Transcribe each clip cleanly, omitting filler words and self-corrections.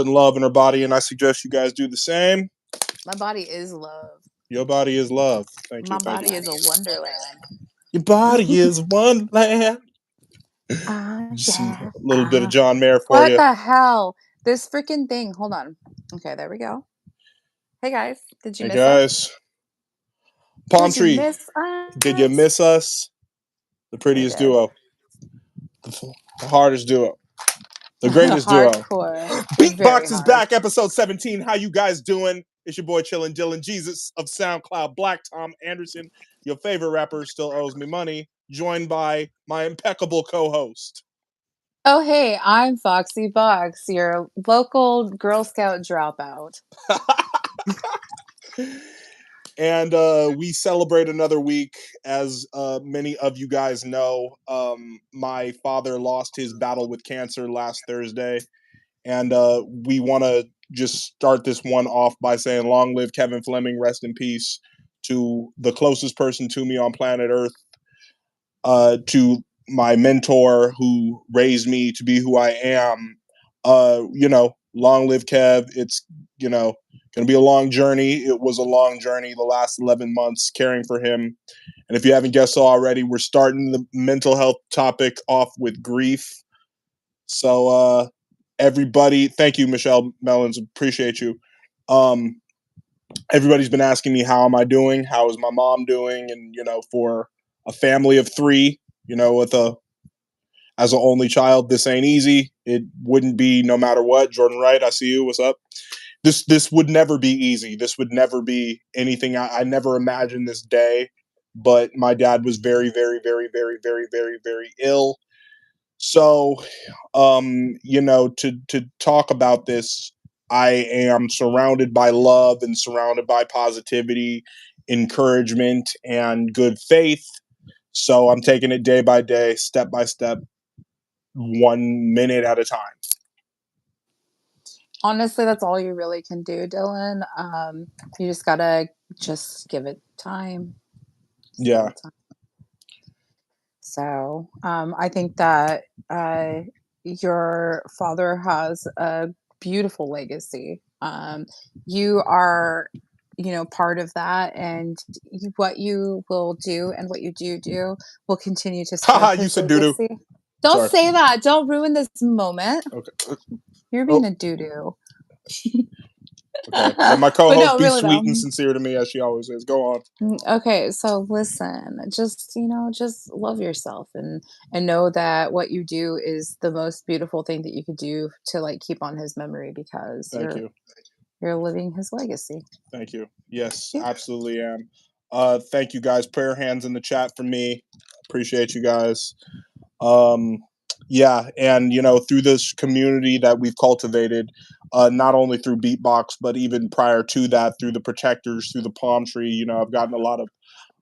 love in her body, and I suggest you guys do the same. My body is love. Your body is love. Thank you. My body is a wonderland. Your body is wonderland. Just a Yeah. little bit of John Mayer for What you. the hell? This freaking thing. Hold on. Okay, there we go. Hey guys, did you Hey miss us? guys. Palm Did you Tree, miss us? did you miss us? The prettiest did. duo. The hardest duo. The greatest duo. Hardcore. Beat Very Baux is hard. back, episode 17. How you guys doing? It's your boy Chillin' Dylan Jesus of SoundCloud, Black Tom Anderson. Your favorite rapper still owes me money. Joined by my impeccable co-host. Oh hey, I'm Foxy Box, your local Girl Scout dropout. And we celebrate another week. As many of you guys know, my father lost his battle with cancer last Thursday. And we want to just start this one off by saying long live Kevin Fleming, rest in peace to the closest person to me on planet Earth, to my mentor who raised me to be who I am. Long live Kev. It's, going to be a long journey. It was a long journey the last 11 months caring for him. And if you haven't guessed already, we're starting the mental health topic off with grief. So, everybody, thank you, Michelle Mellons. Appreciate you. Everybody's been asking me, how am I doing? How is my mom doing? And, for a family of three, as an only child, this ain't easy. It wouldn't be no matter what. Jordan Wright, I see you. What's up? This would never be easy. This would never be anything. I never imagined this day, but my dad was very, very, very, very, very, very, very ill. So, to talk about this, I am surrounded by love and surrounded by positivity, encouragement, and good faith. So I'm taking it day by day, step by step, 1 minute at a time. Honestly, that's all you really can do, Dylan. You just gotta give it time. Yeah. So I think that your father has a beautiful legacy. You are, part of that, and what you will do and what you do will continue to spread Haha, you his said doo-doo. legacy. Don't Sorry. say that. Don't ruin this moment. Okay. You're being a doo-doo. Okay. And my co-host be really sweet and sincere to me, as she always is. Go on. Okay, so listen, just love yourself and know that what you do is the most beautiful thing that you could do to keep on his memory, because Thank you. You're living his legacy. Thank you. Yes, Yeah. absolutely am. Thank you guys. Prayer hands in the chat for me. Appreciate you guys. Yeah, and through this community that we've cultivated, not only through Beat Baux, but even prior to that, through the Protectors, through the Palm Tree, I've gotten a lot of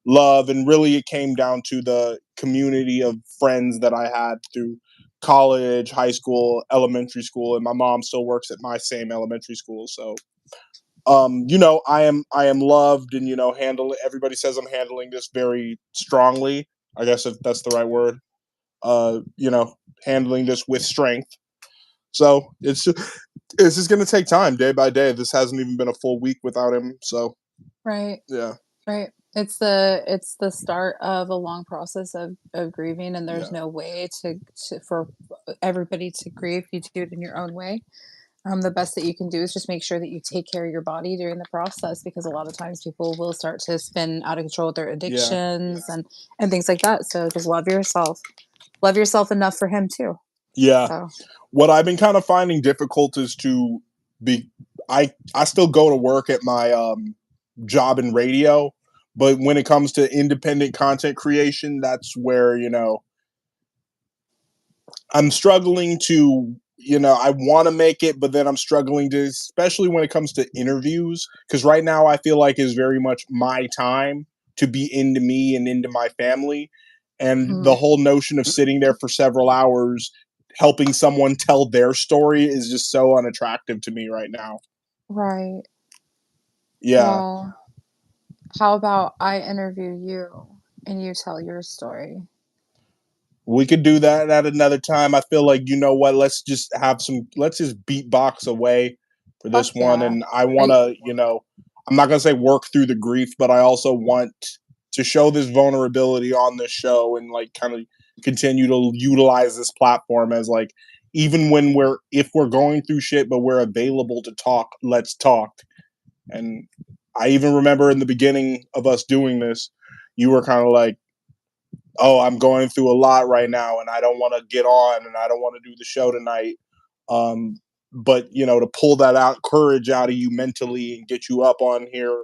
love, and really it came down to the community of friends that I had through college, high school, elementary school, and my mom still works at my same elementary school. So I am loved, and everybody says I'm handling this very strongly, I guess, if that's the right word. Handling this with strength. So it's just gonna take time, day by day. This hasn't even been a full week without him. So Right. Yeah. Right. It's the start of a long process of grieving, and there's no way for everybody to grieve. You do it in your own way. The best that you can do is just make sure that you take care of your body during the process, because a lot of times people will start to spin out of control with their addictions and things like that. So just love yourself. Love yourself enough for him too. Yeah. So. What I've been kind of finding difficult is to be I still go to work at my job in radio, but when it comes to independent content creation, that's where, I'm struggling to, I want to make it, but then I'm struggling to, especially when it comes to interviews, because right now I feel like it's very much my time to be into me and into my family. And the whole notion of sitting there for several hours helping someone tell their story is just so unattractive to me right now. Right. Yeah. Well, how about I interview you and you tell your story? We could do that at another time. I feel like, you know what, let's just beat Box away for this Fuck one. yeah. And I wanna, I'm not gonna say work through the grief, but I also want to show this vulnerability on this show and like kind of continue to utilize this platform as like even when if we're going through shit but we're available to talk, let's talk. And I even remember in the beginning of us doing this, you were kind of like, oh, I'm going through a lot right now and I don't want to get on and I don't want to do the show tonight. But to pull that courage out of you mentally and get you up on here.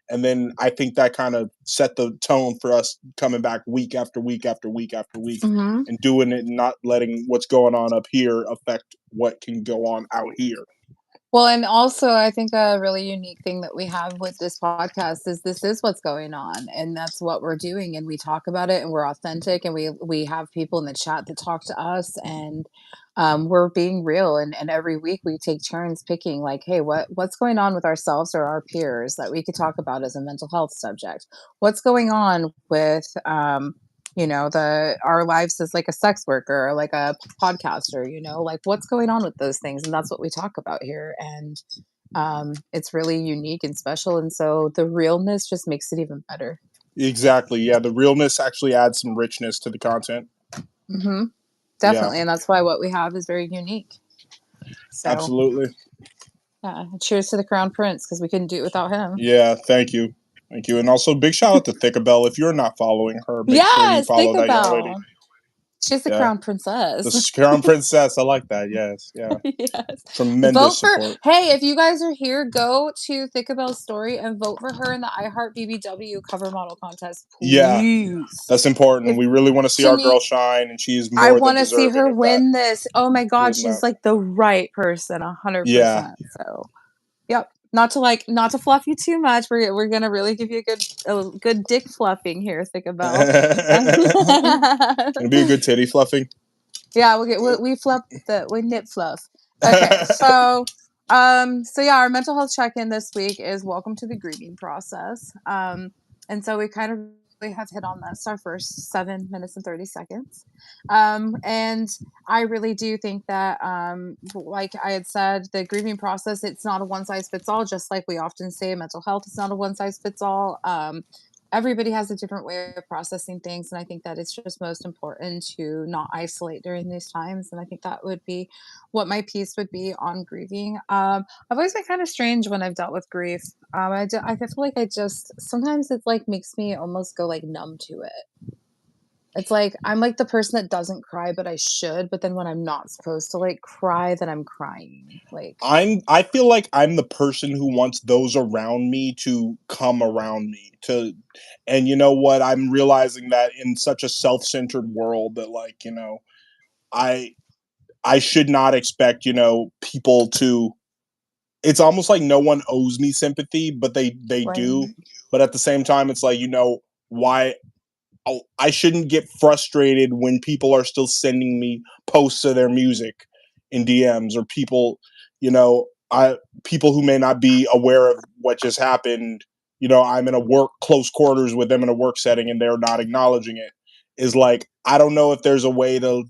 And then I think that kind of set the tone for us coming back week after week after week after week Mm-hmm. and doing it and not letting what's going on up here affect what can go on out here. Well, and also I think a really unique thing that we have with this podcast is this is what's going on and that's what we're doing and we talk about it and we're authentic and we have people in the chat that talk to us and we're being real and every week we take turns picking like, hey, what's going on with ourselves or our peers that we could talk about as a mental health subject? What's going on with our lives as like a sex worker or like a podcaster, like what's going on with those things, and that's what we talk about here. And it's really unique and special, and so the realness just makes it even better. Exactly. Yeah, the realness actually adds some richness to the content. Mm-hmm. Yeah, Definitely, and that's why what we have is very unique. So absolutely. yeah, cheers to the Crown Prince because we couldn't do it without him. Yeah, thank you. Thank you. And also big shout out to Thickabelle. If you're not following her, make sure you Yes, think follow that young lady. about. She's the Yeah. Crown Princess. The Crown Princess. I like that. Yes. Yeah. Yes. Vote Tremendous for, support. hey, if you guys are here, go to Thickabelle's story and vote for her in the I Heart BBW cover model contest, Yeah. please. That's important. If We really want to see our Shani, girl shine, and she is I more than want to see deserving her of that. win this. Oh my God, Win she's that. like the right person, 100%. Yeah. So, yep. Not to fluff you too much. We're gonna really give you a good dick fluffing here, Thickabelle. Gonna be a good titty fluffing. Yeah, we nip fluff. Okay, so yeah, our mental health check-in this week is welcome to the grieving process. And so we kind of really have hit on this our first 7 minutes and 30 seconds. And I really do think that like I had said, the grieving process, it's not a one size fits all, just like we often say mental health is not a one size fits all. Everybody has a different way of processing things, and I think that it's just most important to not isolate during these times, and I think that would be what my piece would be on grieving. I've always been kind of strange when I've dealt with grief. I feel like I just sometimes it like makes me almost go like numb to it. It's like I'm like the person that doesn't cry, but I should. But then when I'm not supposed to like cry, then I'm crying. Like I feel like I'm the person who wants those around me to come around me and you know what? I'm realizing that in such a self-centered world that like, I I should not expect, people to. It's almost like no one owes me sympathy, but they do. right, But at the same time, it's like, why I shouldn't get frustrated when people are still sending me posts of their music in DMs or I people who may not be aware of what just happened. I'm in a work close quarters with them in a work setting and they're not acknowledging it. Is like I don't know if there's a way to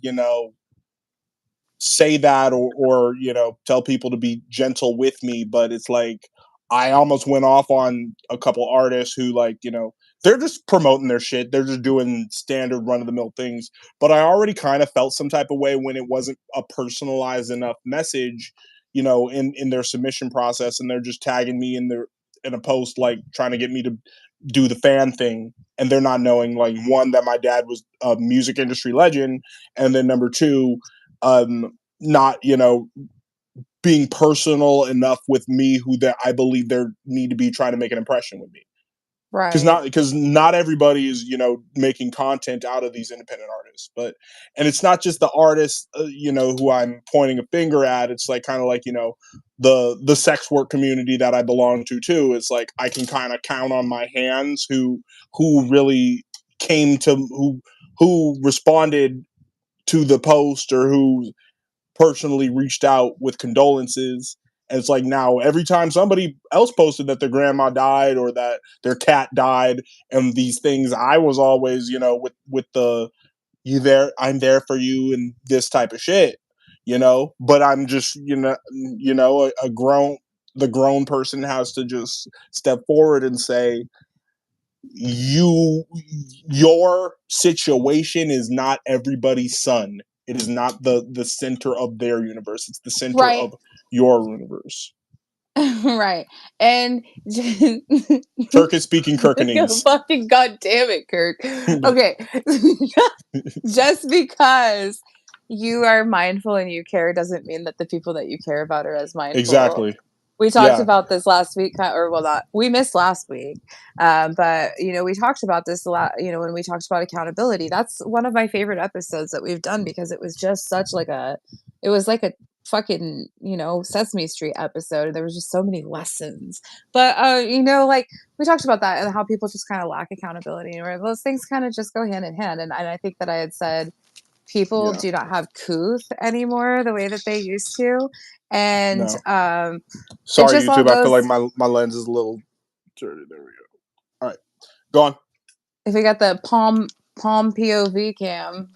say that or tell people to be gentle with me, but it's like I almost went off on a couple artists who like they're just promoting their shit, they're just doing standard run-of-the-mill things, but I already kind of felt some type of way when it wasn't a personalized enough message in their submission process, and they're just tagging me in a post like trying to get me to do the fan thing, and they're not knowing like one, that my dad was a music industry legend, and then number two, not being personal enough with me, who that I believe they need to be trying to make an impression with me, right. because not everybody is making content out of these independent artists, and it's not just the artists who I'm pointing a finger at. It's like kind of like the sex work community that I belong to too. It's like I can kind of count on my hands who really came to who responded to the post, or who personally reached out with condolences. And it's like now every time somebody else posted that their grandma died or that their cat died and these things, I was always, with the you there, I'm there for you and this type of shit, you know, but I'm just, a grown, the grown person has to just step forward and say, your situation is not everybody's son. It is not the center of their universe. It's the center Right. of your universe. Right. And Turk is speaking Kirkanese. fucking goddamn it, Kirk. Okay. Just because you are mindful and you care doesn't mean that the people that you care about are as mindful. Exactly. We talked about this last week, or well, not we missed last week, but we talked about this a lot. When we talked about accountability, that's one of my favorite episodes that we've done because it was just such it was like a fucking Sesame Street episode. And there was just so many lessons, but like we talked about that and how people just kind of lack accountability, and those things kind of just go hand in hand. And I think that I had said people do not have couth anymore the way that they used to. And sorry, YouTube, I feel like my lens is a little dirty. There we go. All right, go on. If we got the palm POV cam.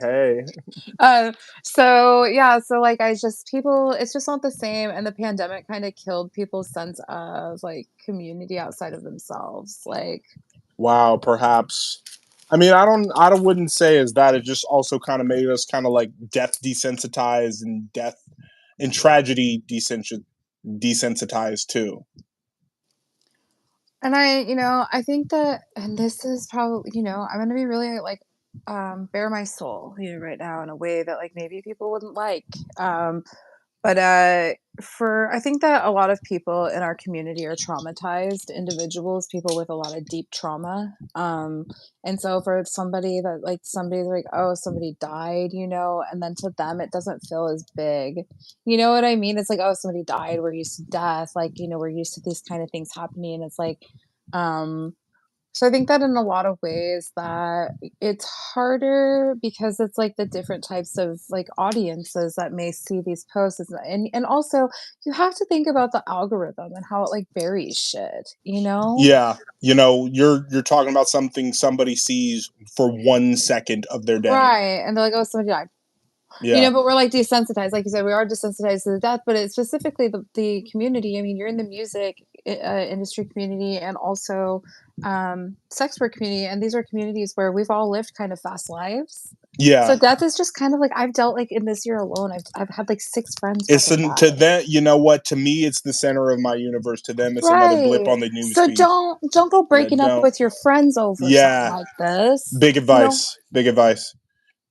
hey. So like it's just not the same, and the pandemic kind of killed people's sense of like community outside of themselves. Like, wow, perhaps. I mean, I wouldn't say as that. It just also kind of made us kind of like death desensitized and death and tragedy desensitized too. And I think that, and this is probably, I'm going to be really like, bare my soul, right now in a way that like maybe people wouldn't like. But I think that a lot of people in our community are traumatized individuals, people with a lot of deep trauma. And so for somebody's like, oh, somebody died, and then to them it doesn't feel as big. You know what I mean? It's like, oh, somebody died. We're used to death. Like, we're used to these kind of things happening. And it's like, so I think that in a lot of ways that it's harder because it's like the different types of like audiences that may see these posts, and also you have to think about the algorithm and how it like buries shit, Yeah, you're talking about something somebody sees for 1 second of their day, right? And they're like, oh, somebody died. Yeah. But we're like desensitized, like you said, we are desensitized to the death, but it's specifically the community. I mean, you're in the music industry community and also sex work community, and these are communities where we've all lived kind of fast lives. Yeah. So death is just kind of like, I've dealt like in this year alone, I've had like 6 friends. It's to them, you know what? To me, it's the center of my universe. To them, it's another blip on the news so feed. don't go breaking up with your friends over something like this. Big advice. Big advice.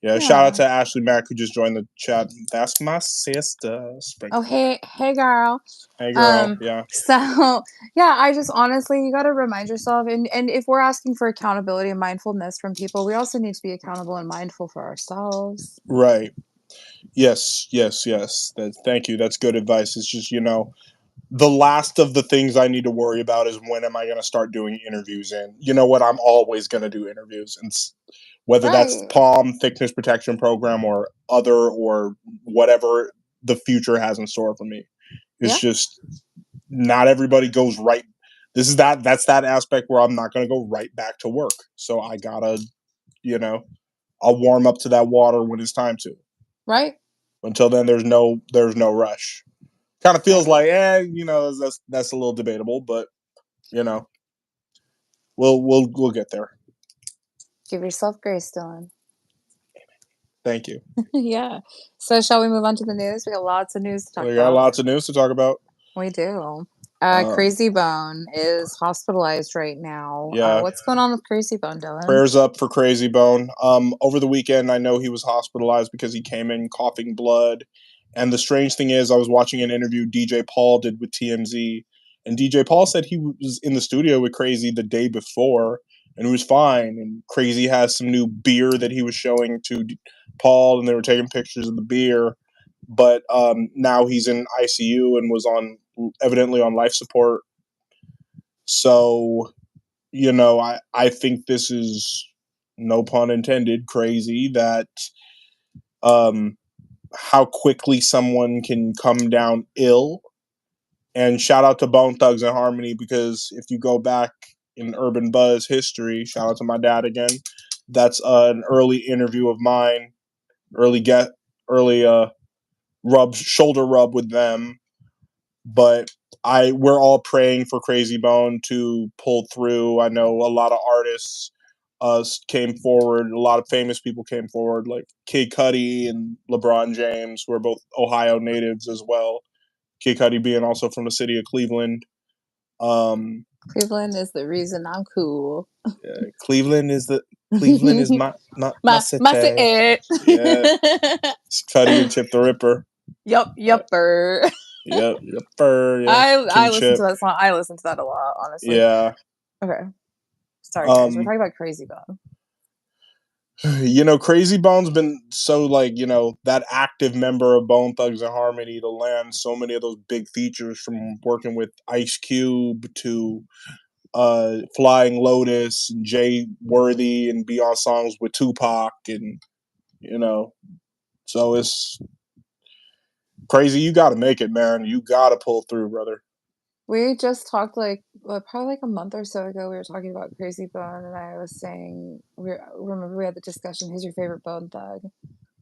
Yeah, shout out to Ashley Mack who just joined the chat. That's my sister. Oh, hey girl. Hey girl. Yeah. So yeah, I just honestly, you got to remind yourself, and if we're asking for accountability and mindfulness from people, we also need to be accountable and mindful for ourselves. Right. Yes. Thank you. That's good advice. It's just, the last of the things I need to worry about is when am I going to start doing interviews? And you know what? I'm always going to do interviews, and whether that's palm thickness protection program or whatever the future has in store for me. It's just not everybody goes right. That's that aspect where I'm not going to go right back to work. So I gotta, I'll warm up to that water when it's time to. Right. Until then, there's no rush. Kind of feels like, that's a little debatable, but we'll get there. Give yourself grace, Dylan. Thank you. Yeah. So shall we move on to the news? We got lots of news to talk about. We got lots of news to talk about. We do. Krayzie Bone is hospitalized right now. Yeah. What's going on with Krayzie Bone, Dylan? Prayers up for Krayzie Bone. Over the weekend, I know he was hospitalized because he came in coughing blood. And the strange thing is, I was watching an interview DJ Paul did with TMZ, and DJ Paul said he was in the studio with Krayzie the day before, and he was fine. And Krayzie has some new beer that he was showing to Paul, and they were taking pictures of the beer. But now he's in ICU and was evidently on life support. So, I think this is, no pun intended, crazy that how quickly someone can come down ill. And shout out to Bone Thugs and Harmony, because if you go back in Urban Buzz history, shout out to my dad again, That's an early interview of mine, early shoulder rub with them. But we're all praying for Krayzie Bone to pull through. I know a lot of artists came forward. A lot of famous people came forward, like Kid Cudi and LeBron James, who are both Ohio natives as well. Kid Cudi being also from the city of Cleveland. Cleveland is the reason I'm cool. Cleveland is my city. My city. Yeah, it's Cudi and Chip the Ripper. Yep, yupper. Yep, yupper. Yeah. I listen to that song. I listen to that a lot, honestly. Yeah. Okay. Sorry, guys. We're talking about Krayzie Bone. Krayzie Bone's been so that active member of Bone Thugs and Harmony to land so many of those big features, from working with Ice Cube to Flying Lotus and Jay Worthy, and be on songs with Tupac, and so it's crazy. You got to make it, man. You got to pull through, brother. We just talked probably a month or so ago. We were talking about Krayzie Bone, and I was saying remember we had the discussion. Who's your favorite Bone Thug?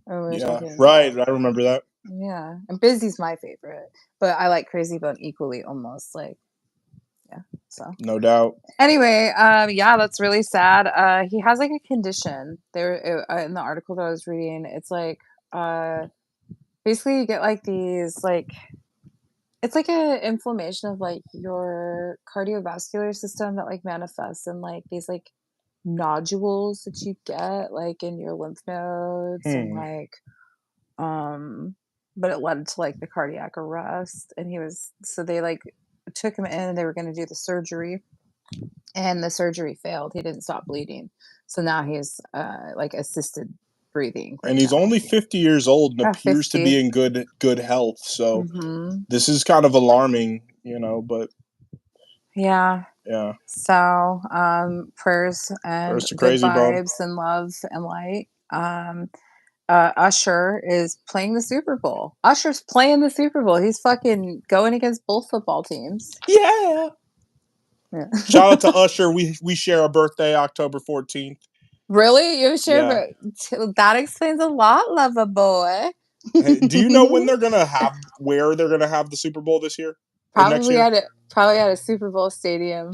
Right. I remember that. Yeah, and Busy's my favorite, but I like Krayzie Bone equally, almost So no doubt. Anyway, that's really sad. He has like a condition. There in the article that I was reading, it's like basically you get like these it's like a inflammation of like your cardiovascular system that like manifests in like these like nodules that you get like in your lymph nodes and like but it led to like the cardiac arrest, and they like took him in and they were going to do the surgery, and the surgery failed. He didn't stop bleeding, so now he's like assisted breathing and he's only 50 years old and appears 50. to be in good health, so this is kind of alarming, but yeah so prayers and good vibes and love and light. Usher is playing the Super Bowl. Usher's playing the Super Bowl. He's fucking going against both football teams. Yeah. Shout out to Usher. We share a birthday, October 14th. Really? You share? Yeah. That explains a lot, lover boy. Hey, do you know when where they're gonna have the Super Bowl this year? Probably at a Super Bowl stadium.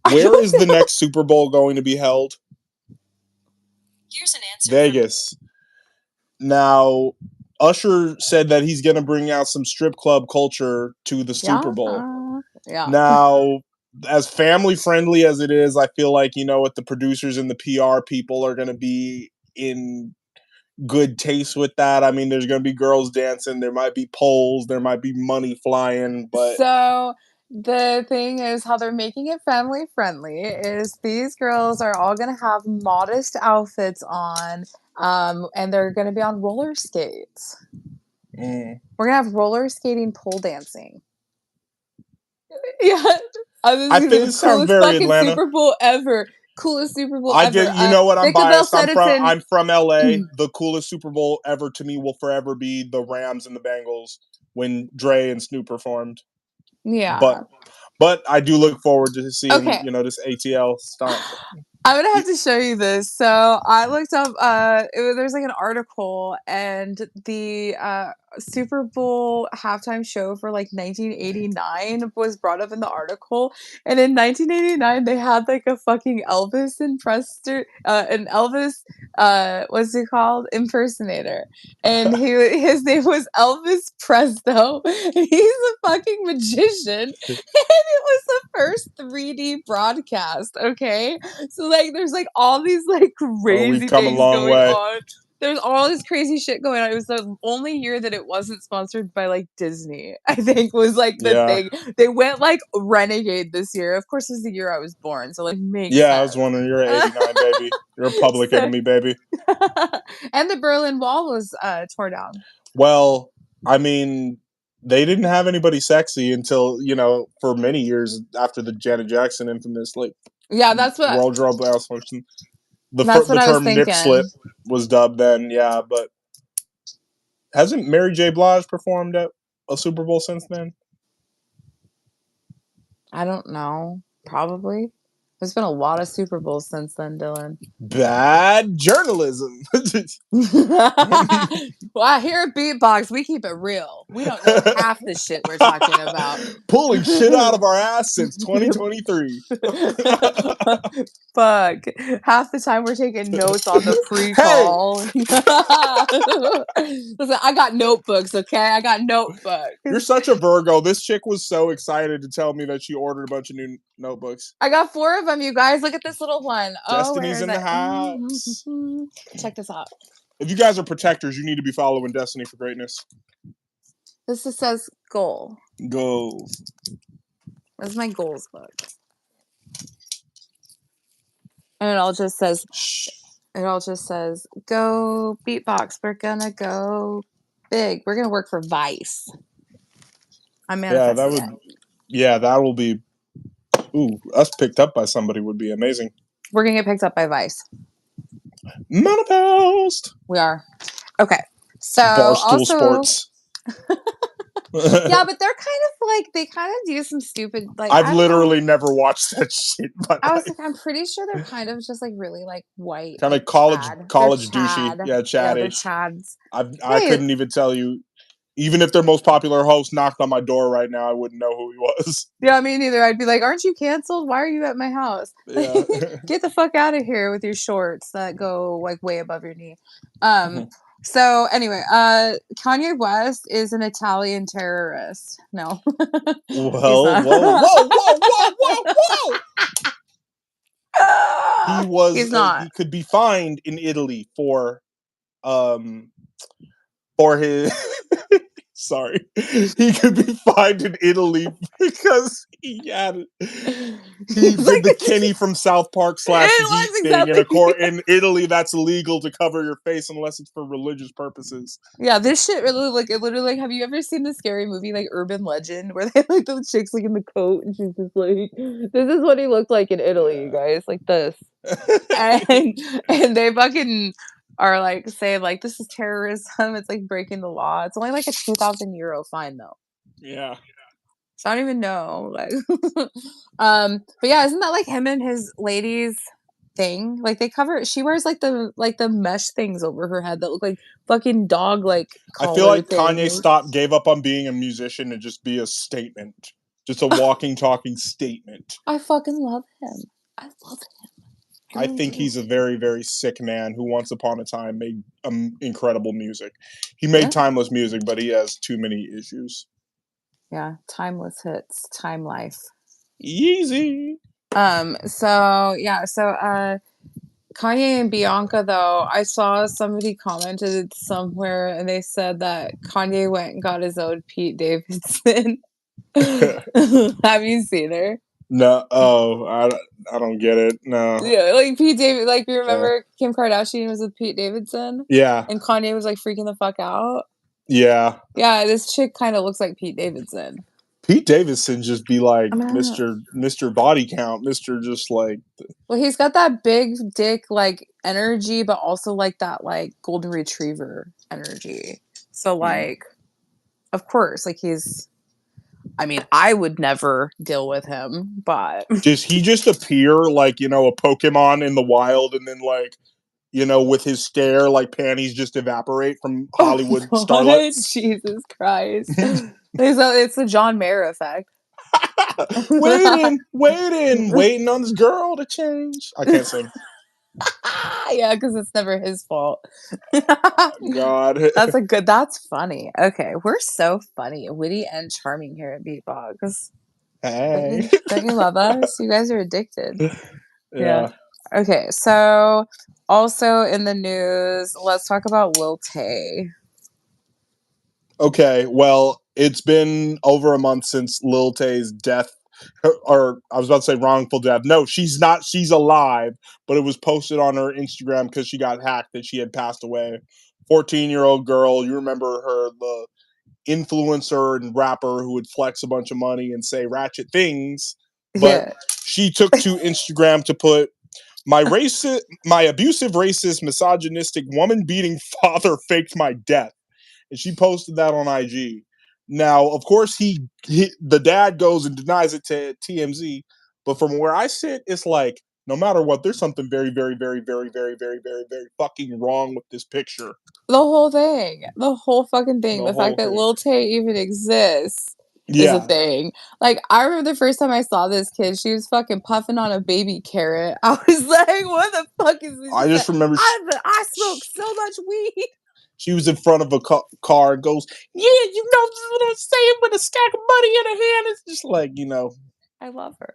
Where is the next Super Bowl going to be held? Here's an answer. Vegas. Now, Usher said that he's going to bring out some strip club culture to the Super Bowl. Yeah. Now, as family friendly as it is, I feel like, what the producers and the PR people are going to be in good taste with that. I mean, there's going to be girls dancing. There might be poles. There might be money flying. But so the thing is, how they're making it family friendly is these girls are all going to have modest outfits on, and they're going to be on roller skates. We're going to have roller skating, pole dancing. Yeah. I think it sounds very Atlanta. Super Bowl ever. Coolest Super Bowl ever. You know what? I'm biased. I'm from LA. The coolest Super Bowl ever to me will forever be the Rams and the Bengals when Dre and Snoop performed. Yeah. But I do look forward to seeing, this ATL stuff. I'm gonna have to show you this. So I looked up. There's like an article, and the Super Bowl halftime show for like 1989 was brought up in the article. And in 1989, they had like a fucking Elvis an Elvis what's it called, impersonator, and his name was Elvis Presto. He's a fucking magician, and it was the first 3D broadcast. Okay, so like there's like all these like crazy things going on. There's all this crazy shit going on. It was the only year that it wasn't sponsored by like Disney, I think, was like the thing. They went like renegade this year. Of course, it's the year I was born, so like makes sense. I was wondering, you're 89, baby. You're a public enemy, baby. And the Berlin Wall was tore down. Well, I mean, they didn't have anybody sexy until, for many years after the Janet Jackson infamous that's what wardrobe malfunction. The term nip slip was dubbed then, but hasn't Mary J. Blige performed at a Super Bowl since then? I don't know. Probably. There's been a lot of Super Bowls since then, Dylan. Bad journalism. Well, here at Beat Baux, we keep it real. We don't know half the shit we're talking about. Pulling shit out of our ass since 2023. Fuck. Half the time we're taking notes on the pre-call. Listen, I got notebooks, okay? I got notebooks. You're such a Virgo. This chick was so excited to tell me that she ordered a bunch of new notebooks. I got 4 of them, you guys. Look at this little one. Destiny's in the it? house. Check this out. If you guys are protectors, you need to be following Destiny for Greatness. This just says goal. Goals. This is my goals book. And it all just says, go Beat Baux. We're gonna go big. We're gonna work for Vice. I'm manifesting. That will be. Ooh, us picked up by somebody would be amazing. We're gonna get picked up by Vice. Manifest. We are. Okay. So Barstool Sports. Yeah, but they're they kind of do some stupid I've literally never watched that shit. But I'm pretty sure they're kind of just really white. Kind of college douchey. Yeah, Chad. Yeah, they're Chads. I couldn't even tell you. Even if their most popular host knocked on my door right now, I wouldn't know who he was. Yeah, me neither. I'd be like, aren't you canceled? Why are you at my house? Yeah. Get the fuck out of here with your shorts that go way above your knee. So anyway, Kanye West is an Italian terrorist. No. Whoa. He's not. He could be fined in Italy for his sorry. He could be fined in Italy because he did the Kenny from South Park / Heat thing in Italy. That's illegal to cover your face unless it's for religious purposes. Yeah, this shit really have you ever seen the scary movie Urban Legend where they have the chicks in the coat and she's just this is what he looked like in Italy, you guys, this. and they fucking are saying this is terrorism. It's breaking the law. It's only a 2,000 euro fine though. Yeah. So I don't even know. But yeah, isn't that him and his ladies thing? They cover. She wears the mesh things over her head that look like fucking dog I feel like Kanye gave up on being a musician and just be a statement, just a walking, talking statement. I fucking love him. I love him. I think he's a very, very sick man who once upon a time made incredible music. He made timeless music, but he has too many issues. Yeah, timeless hits, time life. Easy. So Kanye and Bianca, though, I saw somebody commented somewhere and they said that Kanye went and got his own Pete Davidson. Have you seen her? No, I don't get it. No. Yeah, Pete Davidson. You remember Kim Kardashian was with Pete Davidson? Yeah. And Kanye was freaking the fuck out. Yeah. Yeah, this chick kind of looks like Pete Davidson. Pete Davidson just be Mr. Body Count, Mr. just Well, he's got that big dick energy, but also that golden retriever energy. So of course, he's. I mean, I would never deal with him, but does he just appear a Pokemon in the wild, and then with his stare, panties just evaporate from Hollywood starlets? Jesus Christ! It's the John Mayer effect. waiting on this girl to change. I can't sing. Yeah, because it's never his fault. God, that's funny. Okay, we're so funny, witty, and charming here at Beat Baux. Hey, don't you love us? You guys are addicted. Yeah. Okay, so also in the news, let's talk about Lil Tay. Okay, well, it's been over a month since Lil Tay's death. Or I was about to say wrongful death. No, she's not. She's alive, but it was posted on her Instagram because she got hacked that she had passed away. 14-year-old girl. You remember her, the influencer and rapper who would flex a bunch of money and say ratchet things. But she took to Instagram to put my abusive, racist, misogynistic, woman-beating father faked my death. And she posted that on IG. Now, of course, the dad goes and denies it to TMZ, But from where I sit, it's like, no matter what, there's something very, very, very, very, very, very, very, very fucking wrong with this picture. The whole thing. The whole fucking thing. The The fact whole that thing. Lil Tay even exists is a Yeah. thing. Like, I remember the first time I saw this kid, she was fucking puffing on a baby carrot. I was like, what the fuck is this? I just remember I smoke so much weed. she was in front of a car and goes, yeah, you know what I'm saying, with a stack of money in her hand. It's just like, you know. I love her.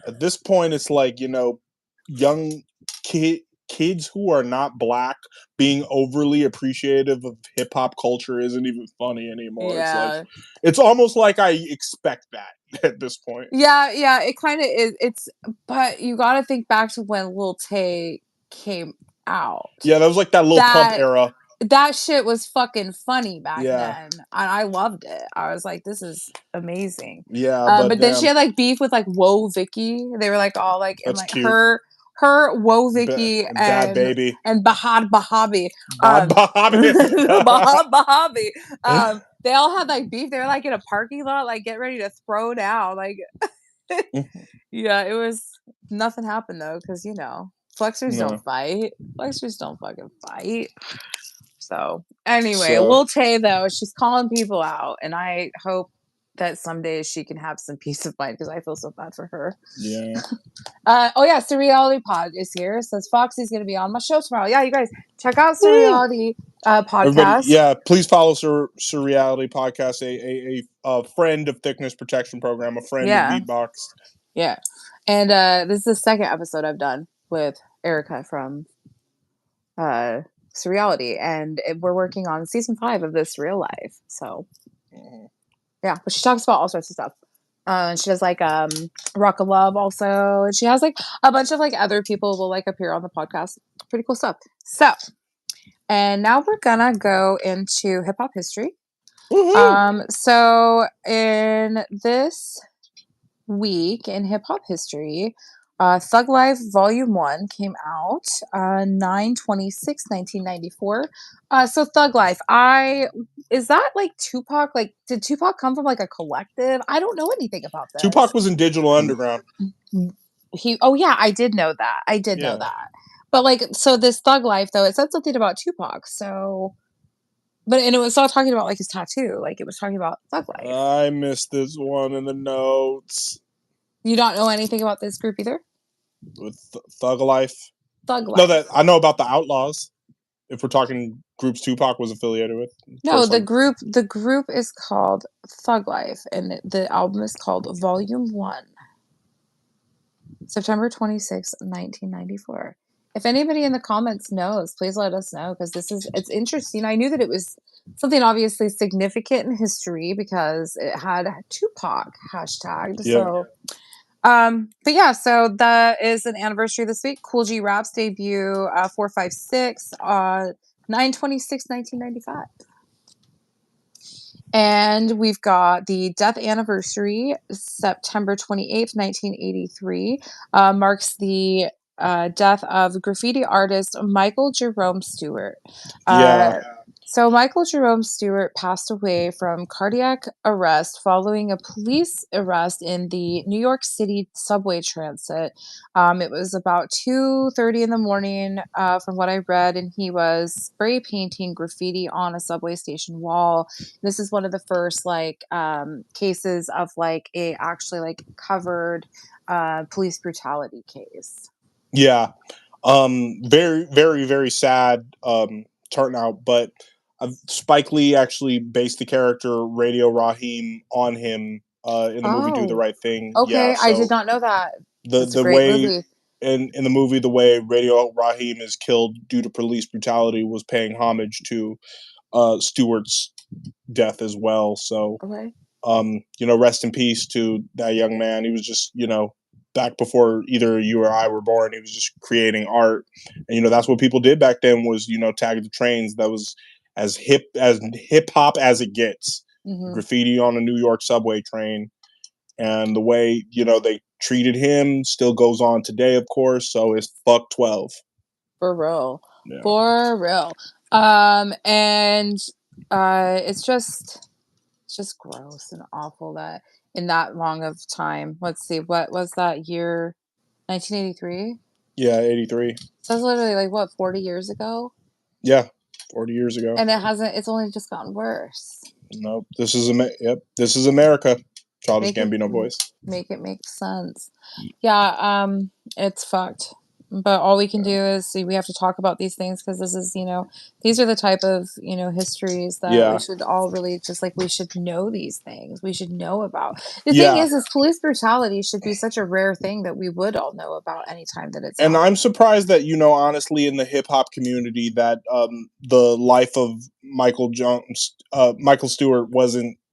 At this point, it's like, you know, young kids who are not black being overly appreciative of hip hop culture isn't even funny anymore. It's like, it's almost like I expect that at this point. Yeah, it kind of is. But you got to think back to when Lil Tay came out. Yeah, that was like that Lil Pump era. That shit was fucking funny back Yeah. then. I loved it. I was like, this is amazing. Yeah, but then she had like beef with like Wiki. They were like all like, and that's like cute. her Wiki Bad Baby and Bahabi. Bahabi. They all had like beef. They were like in a parking lot, like getting ready to throw down. Like, yeah, it was nothing happened though, because you know, flexers don't fight. Flexers don't fucking fight. So anyway, Lil Tay though, she's calling people out, and I hope that someday she can have some peace of mind because I feel so bad for her. Yeah. Oh yeah, Surreality Pod is here. Says Foxy's gonna be on my show tomorrow. Yeah, you guys check out Surreality Podcast. Everybody, yeah, please follow Surreality Podcast, a friend of Thickness Protection Program, a friend of Beat Baux. Yeah, and this is the second episode I've done with Erica from Surreality, and we're working on season 5 of This Real Life. So yeah, but she talks about all sorts of stuff. And she does like Rock of Love also, and she has like a bunch of like other people will like appear on the podcast. Pretty cool stuff. So, and now we're gonna go into hip hop history. So in this week in hip hop history, Thug Life Volume 1 came out 9/26/1994. So Thug Life, is that like Tupac? Like, did Tupac come from like a collective? I don't know anything about this. Tupac was in Digital Underground. I did know that. Know that. But like, so this Thug Life though, it said something about Tupac. So, and it was all talking about like his tattoo. Like it was talking about Thug Life. I missed this one in the notes. You don't know anything about this group either? With Thug Life? Thug Life. No, that I know about the Outlaws. If we're talking groups Tupac was affiliated with. No, the group is called Thug Life, and the album is called Volume 1. September 26, 1994. If anybody in the comments knows, please let us know, because it's interesting. I knew that it was something obviously significant in history because it had Tupac hashtagged. Yeah. So but yeah, so that is an anniversary this week. Cool G Rap's debut 456 on 9/26/1995. And we've got the death anniversary, September 28th, 1983, marks the death of graffiti artist Michael Jerome Stewart. So Michael Jerome Stewart passed away from cardiac arrest following a police arrest in the New York City subway transit. It was about 2:30 in the morning, from what I read, and he was spray painting graffiti on a subway station wall. This is one of the first cases of like a actually like covered police brutality case. Yeah, very, very, very sad turnout, but Spike Lee actually based the character Radio Raheem on him in the movie Do the Right Thing. Okay, yeah, so I did not know that. The way movie. In the movie, the way Radio Raheem is killed due to police brutality was paying homage to Stewart's death as well. So, rest in peace to that young man. He was just, back before either you or I were born, he was just creating art. And, that's what people did back then was, tag the trains. That was as hip hop as it gets. Mm-hmm. Graffiti on a New York subway train. And the way, they treated him still goes on today, of course. So it's fuck 12. For real. Yeah. For real. And it's just it's just gross and awful that in that long of time. Let's see, what was that year? 1983. Yeah, 83. So that's literally like what, 40 years ago, Yeah, 40 years ago. and it hasn't. It's only just gotten worse. Nope. This is This is America. Childish Make it Gambino voice. make it make sense. Yeah, it's fucked. But all we can do is see. We have to talk about these things because this is, these are the type of histories that Yeah. we should all really just like. We should know these things. We should know about. The Yeah. thing is police brutality should be such a rare thing that we would all know about anytime that it's. And happening. I'm surprised that honestly, in the hip hop community, that the life of Michael Stewart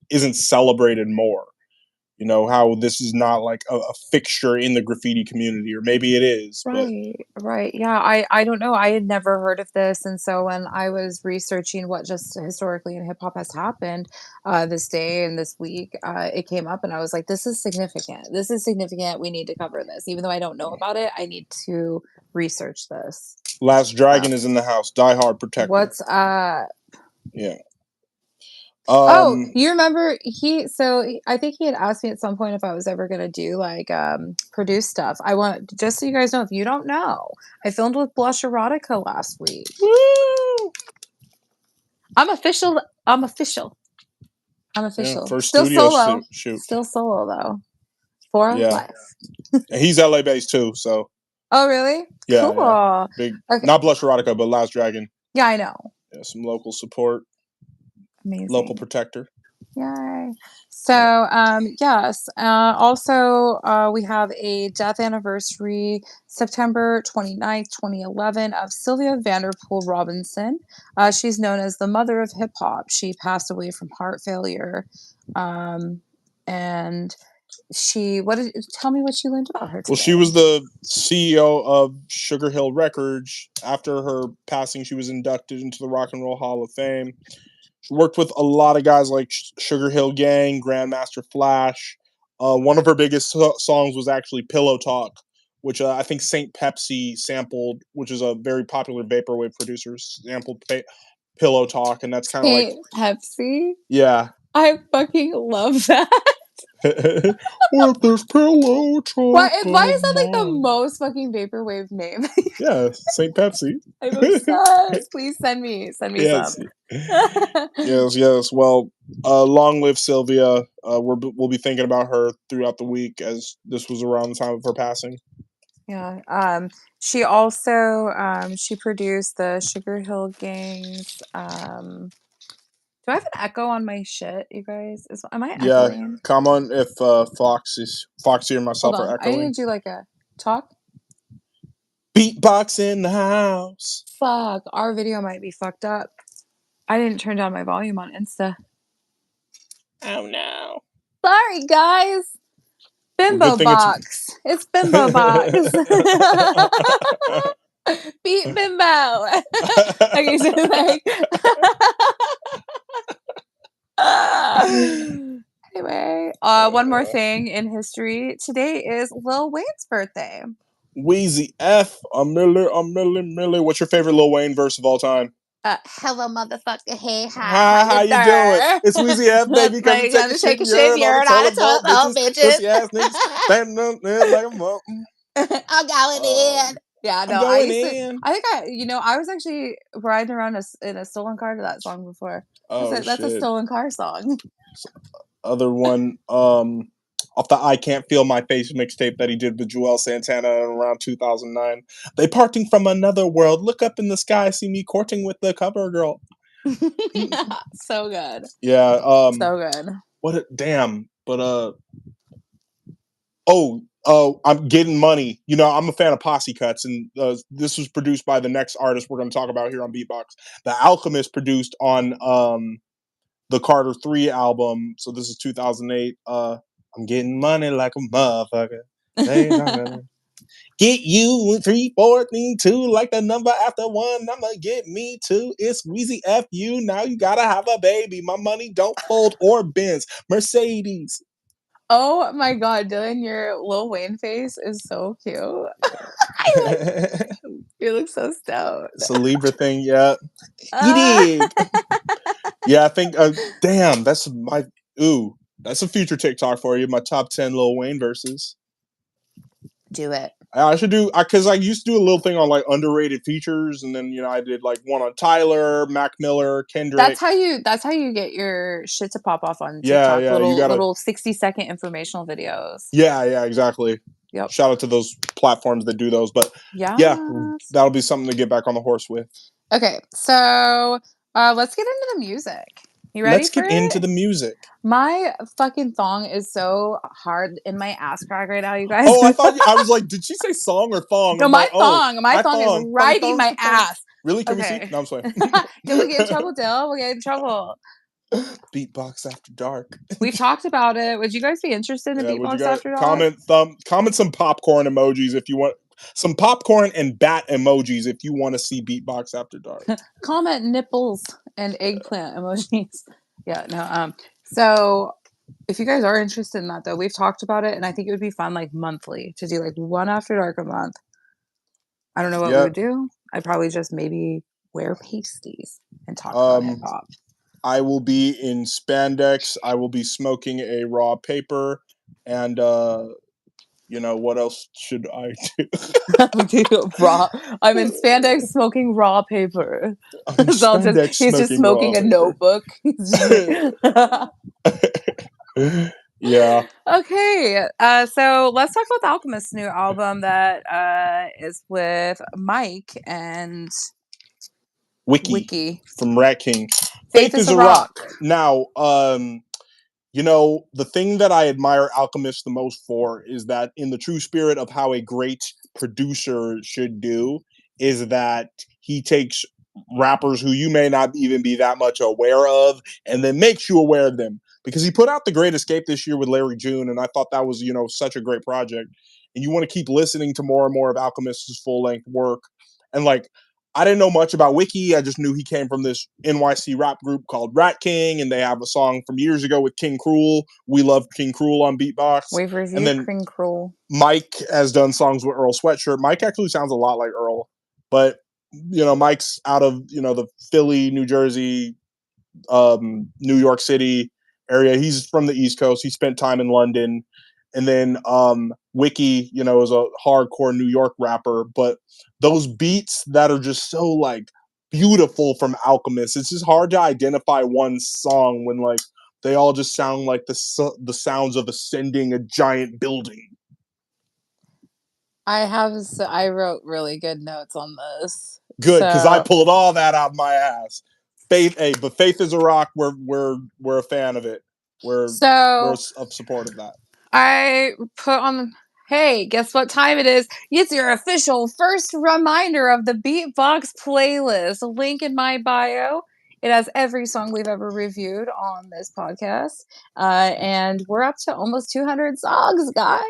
isn't celebrated more. How this is not like a fixture in the graffiti community, or maybe it is. Right. Yeah, I don't know. I had never heard of this, and so when I was researching what just historically in hip hop has happened this day and this week, it came up, and I was like, "This is significant. This is significant. We need to cover this, even though I don't know about it. I need to research this." Last Dragon is in the house. Die Hard Protector. What's Yeah. You remember I think he had asked me at some point if I was ever going to do like produce stuff. I want, just so you guys know, if you don't know, I filmed with Blush Erotica last week. Woo! I'm official. Yeah, first Still studio solo. shoot. Still solo though. For life. And he's LA based too, so. Oh really? Yeah. Cool. Yeah. Big. Okay. Not Blush Erotica, but Last Dragon. Yeah, I know. Yeah, some local support. Amazing. Local protector. Yay. So, yes. Also, we have a death anniversary, September 29th, 2011, of Sylvia Vanderpool Robinson. She's known as the mother of hip hop. She passed away from heart failure. And tell me what you learned about her today. Well, she was the CEO of Sugar Hill Records. After her passing, she was inducted into the Rock and Roll Hall of Fame. She worked with a lot of guys like Sugar Hill Gang, Grandmaster Flash. One of her biggest songs was actually Pillow Talk, which I think Saint Pepsi sampled, which is a very popular vaporwave producer, sampled Pillow Talk, and that's kind of like Pepsi. Yeah, I fucking love that. With this pillow talk. Why is that like the most fucking vaporwave name? Yeah, Saint Pepsi. I'm obsessed. Please send me some. Yes. Well, long live Sylvia. We'll be thinking about her throughout the week, as this was around the time of her passing. Yeah. She also she produced the Sugar Hill Gang's. Do I have an echo on my shit, you guys? Am I echoing? Yeah, come on if Foxy or myself are echoing. I need to do like a talk. Beatbox in the house. Fuck, our video might be fucked up. I didn't turn down my volume on Insta. Oh no. Sorry, guys. Bimbo box. It's Bimbo box. Beat Bimbo. Okay, so like. Anyway, one more thing in history. Today is Lil Wayne's birthday. Weezy F, a Millie. What's your favorite Lil Wayne verse of all time? Hello, motherfucker. Hey, hi, how you doing? It's Weezy F, baby. Come take a shit. You're not a total bitches. Pussy ass niggas standing up there like a mountain. I'm going in. Yeah, no, I was actually riding around in a stolen car to that song before. That's a stolen car song. Other one, off the I Can't Feel My Face mixtape that he did with Joel Santana around 2009. They parting from another world. Look up in the sky, see me courting with the cover girl. Yeah, so good. Yeah, so good. I'm Getting Money. I'm a fan of Posse Cuts, and this was produced by the next artist we're going to talk about here on Beatbox. The Alchemist produced on the Carter 3 album. So this is 2008. I'm getting money like a motherfucker. Get you 3, 4, 2, like the number after 1. I'ma get me 2. It's Weezy F you. Now you gotta have a baby. My money don't fold or Benz. Mercedes. Oh my god, Dylan, your Lil Wayne face is so cute. You look so stoned. It's a Libra thing, yeah. You dig? Yeah, I think. Damn, it Ooh, that's a future TikTok for you. My top 10 Lil Wayne verses. Do it. I should do, because I used to do a little thing on like underrated features, and then I did like one on Tyler, Mac Miller, Kendrick. That's how you get your shit to pop off on TikTok. Yeah, little 60-second informational videos. Yeah, exactly. Yep. Shout out to those platforms that do those, but yeah, that'll be something to get back on the horse with. Okay, so let's get into the music. You ready? Let's get into the music. My fucking thong is so hard in my ass crack right now, you guys. Oh, I was like, did she say song or thong? No, my thong is right in my ass. Really? Can we see? No, I'm sorry. Did we get in trouble, Dill? We get in trouble. Beat Baux After Dark. We've talked about it. Would you guys be interested in Beat Baux After Dark? Comment some popcorn emojis if you want. Some popcorn and bat emojis if you want to see Beat Baux After Dark. Comment nipples and eggplant emojis. Yeah, no. So if you guys are interested in that, though, we've talked about it, and I think it would be fun, like monthly, to do like one After Dark a month. I don't know what we would do. I'd probably just maybe wear pasties and talk about hip hop. I will be in spandex. I will be smoking a raw paper, and what else should I do? I'm in spandex smoking raw paper. He's just smoking a notebook. Yeah. Okay. So let's talk about the Alchemist new album that is with Mike and Wiki from Rat King. Faith is a rock. Now, the thing that I admire Alchemist the most for is that, in the true spirit of how a great producer should do, is that he takes rappers who you may not even be that much aware of and then makes you aware of them. Because he put out The Great Escape this year with Larry June, and I thought that was, such a great project. And you want to keep listening to more and more of Alchemist's full-length work. And I didn't know much about Wiki. I just knew he came from this NYC rap group called Rat King, and they have a song from years ago with King Cruel. We love King Cruel on Beat Baux. We've reviewed King Cruel. Mike has done songs with Earl Sweatshirt. Mike actually sounds a lot like Earl, but Mike's out of the Philly, New Jersey, New York City area. He's from the East Coast. He spent time in London. And then Wiki, is a hardcore New York rapper. But those beats that are just so beautiful from Alchemist, it's just hard to identify one song when they all just sound like the sounds of ascending a giant building. I wrote really good notes on this. Good, because I pulled all that out of my ass. Faith is a rock. We're a fan of it. We're support of that. I put on. Hey, guess what time it is? It's your official first reminder of the Beat Baux playlist. Link in my bio. It has every song we've ever reviewed on this podcast, and we're up to almost 200 songs, guys.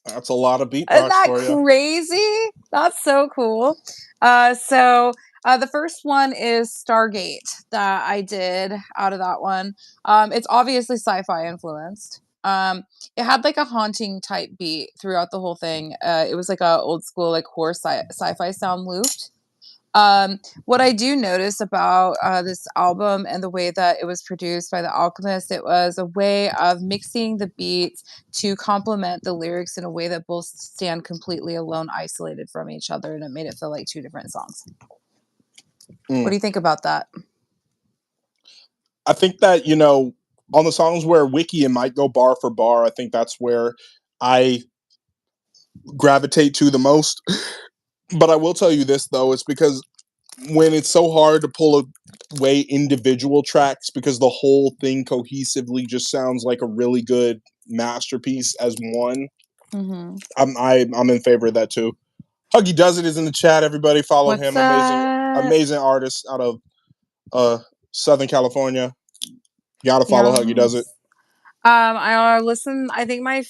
That's a lot of Beat Baux. Isn't that crazy? That's so cool. So the first one is Stargate that I did out of that one. It's obviously sci-fi influenced. It had a haunting type beat throughout the whole thing. It was a old school horror sci-fi sound looped. What I do notice about this album and the way that it was produced by the Alchemist, it was a way of mixing the beats to complement the lyrics in a way that both stand completely alone, isolated from each other, and it made it feel like two different songs. What do you think about that? I think that, on the songs where Wiki and Mike go bar for bar, I think that's where I gravitate to the most. But I will tell you this, though, it's because when it's so hard to pull away individual tracks because the whole thing cohesively just sounds like a really good masterpiece as one, I'm in favor of that, too. Huggy Does It is in the chat. Everybody follow him. Amazing artist out of Southern California. You gotta follow Huggy Does It. I think my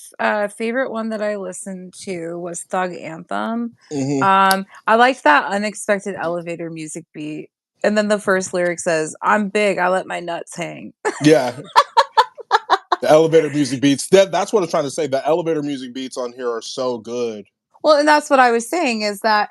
favorite one that I listened to was Thug Anthem. I liked that unexpected elevator music beat. And then the first lyric says, "I'm big, I let my nuts hang." Yeah. The elevator music beats. That's what I was trying to say. The elevator music beats on here are so good. Well, and that's what I was saying is that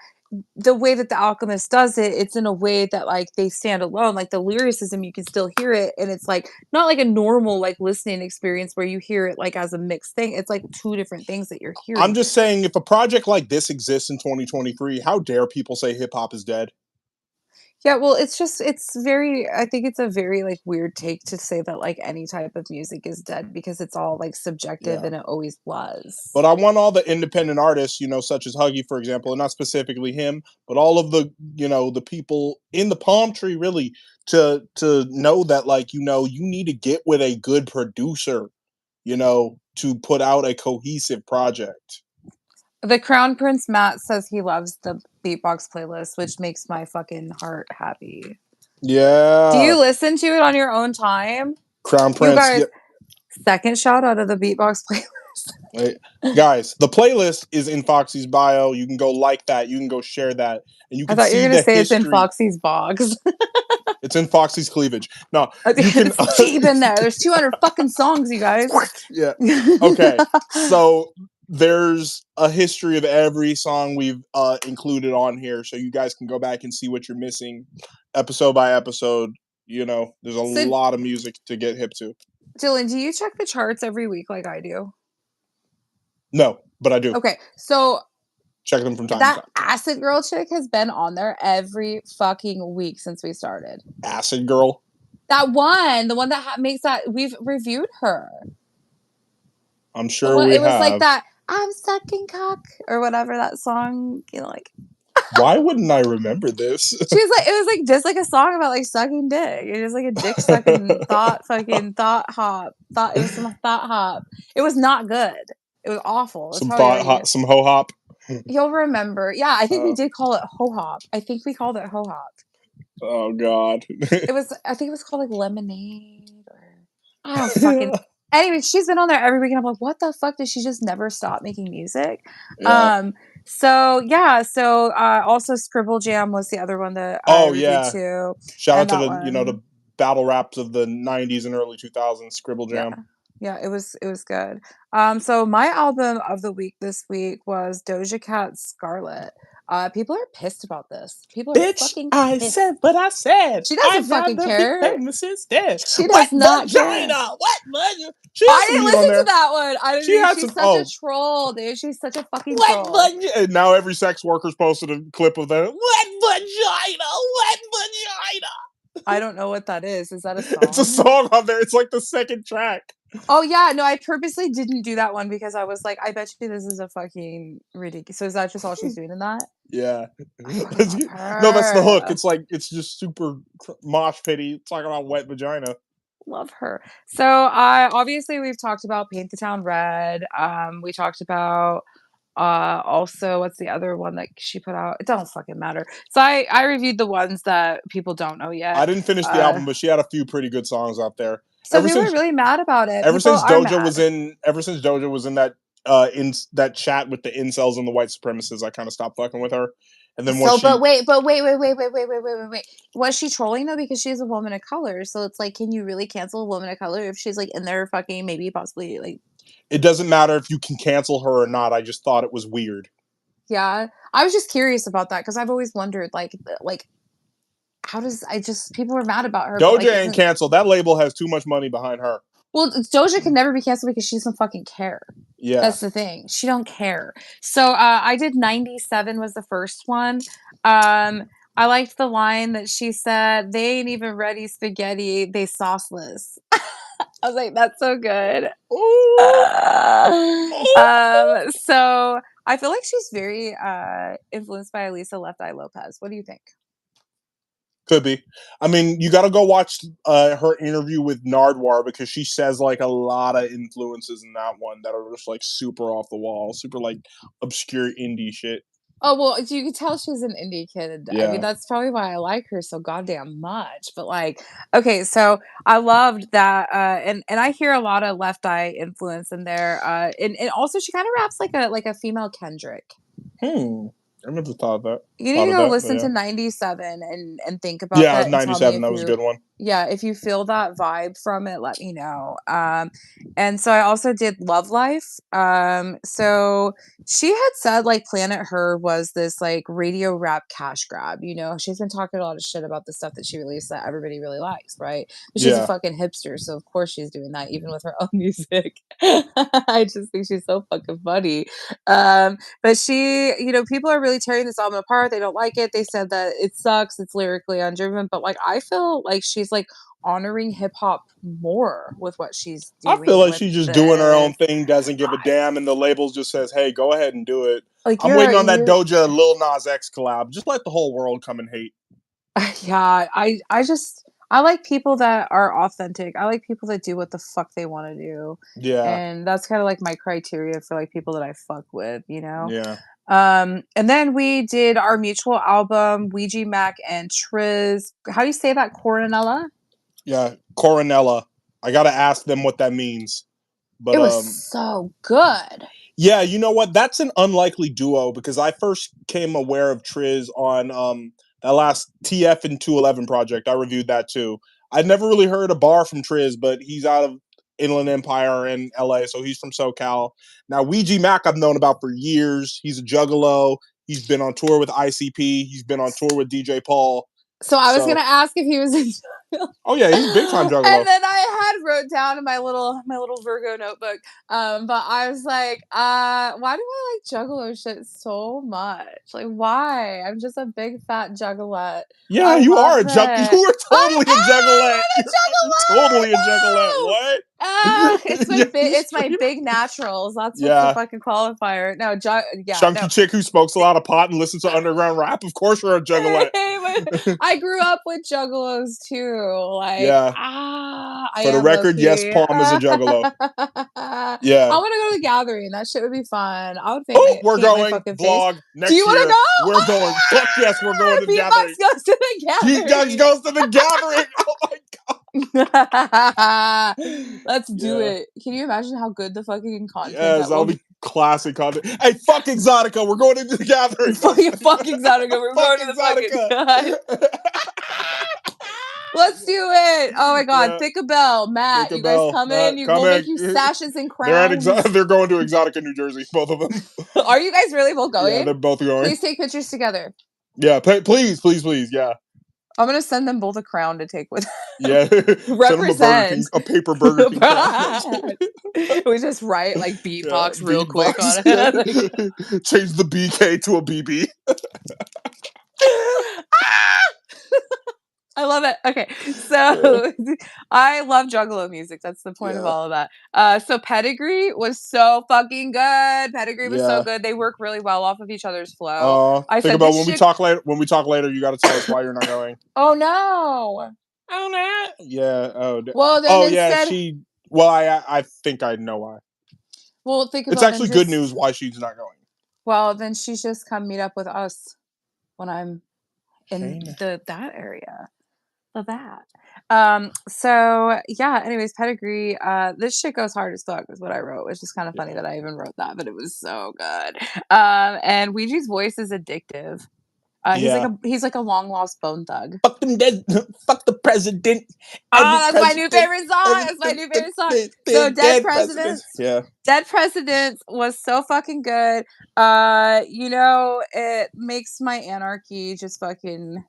the way that the Alchemist does it, it's in a way that like they stand alone. Like the lyricism, you can still hear it, and it's like not like a normal like listening experience where you hear it like as a mixed thing. It's like two different things that you're hearing. I'm just saying, if a project like this exists in 2023, how dare people say hip hop is dead? Yeah, well, it's very, I think it's a very like weird take to say that like any type of music is dead because it's all like subjective Yeah. and it always was. But I want all the independent artists, such as Huggy, for example, and not specifically him, but all of the, the people in the palm tree really to know that like, you need to get with a good producer, to put out a cohesive project. The Crown Prince Matt says he loves the Beat Baux playlist, which makes my fucking heart happy. Yeah. Do you listen to it on your own time? Crown Prince. You guys, second shout out of the Beat Baux playlist. Wait, guys, the playlist is in Foxy's bio. You can go like that. You can go share that. And you can I thought you were going to say history. It's in Foxy's box. It's in Foxy's cleavage. No, it's deep in there. There's 200 fucking songs, you guys. Yeah. Okay. So there's a history of every song we've included on here, so you guys can go back and see what you're missing, episode by episode. There's a lot of music to get hip to. Dylan, do you check the charts every week like I do? No, but I do. Okay, so check them from time to time. That Acid Girl chick has been on there every fucking week since we started. Acid Girl? That one, the one that makes that, we've reviewed her. I'm sure we have. It was like that, I'm sucking cock, or whatever that song, like. Why wouldn't I remember this? It was like just like a song about like sucking dick. It was like a dick sucking thought hop. It was some thought hop. It was not good. It was awful. Some thought hop, some ho hop. You'll remember. Yeah, I think we did call it ho hop. I think we called it ho hop. Oh God. I think it was called like lemonade or I don't fucking. Anyway, she's been on there every week, and I'm like, what the fuck? Did she just never stop making music? Yeah. Also Scribble Jam was the other one that I reviewed too. Shout out to the the battle raps of the 90s and early 2000s, Scribble Jam. Yeah, it was good. So my album of the week this week was Doja Cat's Scarlet. People are pissed about this. People are fucking pissed. I said what I said. She doesn't fucking care. She does not care. What? I didn't listen to that one. I didn't. She's such a troll, dude. She's such a fucking troll. And now every sex worker's posted a clip of that. Wet vagina. I don't know what that is. Is that a song? It's a song on there. It's like the second track. Oh yeah, no, I purposely didn't do that one because I was like, I bet you this is a fucking ridiculous. So is that just all she's doing in that? Yeah. No, that's the hook. It's like it's just super mosh pity talking about wet vagina. Love her. So obviously we've talked about Paint the Town Red. We talked about also what's the other one that she put out? It don't fucking matter. So I reviewed the ones that people don't know yet. I didn't finish the album, but she had a few pretty good songs out there. So we were really mad about it. Ever since Doja was in that chat with the incels and the white supremacists, I kind of stopped fucking with her. And then but wait. Was she trolling though? Because she's a woman of color. So it's like, can you really cancel a woman of color if she's like in there fucking maybe possibly like? It doesn't matter if you can cancel her or not. I just thought it was weird. Yeah, I was just curious about that because I've always wondered like people were mad about her. Doja ain't canceled. That label has too much money behind her. Well, Doja can never be canceled because she doesn't fucking care. Yeah. That's the thing. She don't care. So I did 97 was the first one. I liked the line that she said, they ain't even ready spaghetti, they sauceless. I was like, that's so good. So I feel like she's very influenced by Elisa Left Eye Lopez. What do you think? Could be. I mean, you got to go watch her interview with Nardwuar because she says like a lot of influences in that one that are just like super off the wall, super like obscure indie shit. Oh, well, you can tell she's an indie kid. Yeah. I mean, that's probably why I like her so goddamn much. But like, okay, so I loved that. And I hear a lot of Left Eye influence in there. And also she kind of raps like a female Kendrick. I never thought of that. You need to go listen to 97 and think about that. Yeah, 97. That was a good one. yeah, if you feel that vibe from it, let me know. And so I also did Love Life. So she had said like Planet Her was this like radio rap cash grab. You know, she's been talking a lot of shit about the stuff that she released that everybody really likes, right? But she's a Yeah. fucking hipster, so of course she's doing that, even with her own music. I just think she's so fucking funny. But she, you know, people are really tearing this album apart. They don't like it. They said that it sucks. It's lyrically undriven. But like, I feel like she's like honoring hip hop more with what she's I feel doing like with she's just doing her own this. thing, doesn't give a damn, and the label just says, "Hey, go ahead and do it." Like I'm waiting on that Doja Lil Nas X collab. Just let the whole world come and hate. Yeah, I like people that are authentic. I like people that do what the fuck they want to do. Yeah, And that's kind of like my criteria for like people that I fuck with, you know? yeah. And then we did our mutual album, Ouji Macc and Trizz. How do you say that? Coronella? Yeah, Coronella. I gotta ask them what that means. But It was so good. yeah, you know what? That's an unlikely duo because I first came aware of Trizz on that last TF and 211 project. I reviewed that too. I'd never really heard a bar from Trizz, but he's out of Inland Empire in LA, so he's from SoCal. Now, Ouji Macc I've known about for years. He's a juggalo. He's been on tour with ICP. He's been on tour with DJ Paul. So I was gonna ask if he was in. Oh yeah, he's big time juggalo. And then I had wrote down in my little Virgo notebook. But I was like, why do I like juggalo shit so much? Like, why? I'm just a big fat juggalette. Yeah, you are a juggalo. You are totally a juggalette. Totally a juggalette. What? It's my big naturals. That's what's the fucking qualifier. No, chunky chick who smokes a lot of pot and listens to underground rap. Of course, you're a juggalette. I grew up with juggalos too. Like, For the record, yes, Palm is a juggalo. Yeah, I want to go to the gathering. That shit would be fun. I would we're going vlog next Do you want to year. go? We're going. Fuck yes, we're going to the Beat gathering. Baux goes to the gathering. Beat Baux goes to the gathering. Oh my god. Let's do it. Can you imagine how good the fucking content that'll be classic content. Hey, fuck Exotica. We're going into the gathering. fuck Exotica. We're going to the fucking Let's do it. Oh my god. Thick a bell. Matt, you guys come in. We'll make you sashes and crowns. They're going to Exotica, New Jersey, both of them. Are you guys really both going? Yeah, they're both going. Please take pictures together. Yeah, please, yeah. I'm gonna send them both a crown to take with. Yeah, represent a paper Burger King crown. We just write like Beat Baux real quick on it. Change the BK to a BB. I love it. Okay, so I love juggalo music. That's the point of all of that. So Pedigree was so fucking good. Pedigree was so good. They work really well off of each other's flow. I think about when we talk later. When we talk later, you got to tell us why you're not going. Oh no! Oh no! Yeah. Oh. Well, then yeah. Well, I think I know why. Well, it's actually good news why she's not going. Well, then she's just come meet up with us when I'm in that area. Of that. So yeah, anyways, Pedigree, this shit goes hard as fuck is what I wrote, which is kind of funny that I even wrote that, but it was so good. And Ouiji's voice is addictive. He's like a long lost Bone Thug. Fuck them dead. Fuck the president. That's my new favorite song. That's my new favorite song. So Dead Presidents. Yeah. Dead Presidents was so fucking good. You know, it makes my anarchy just fucking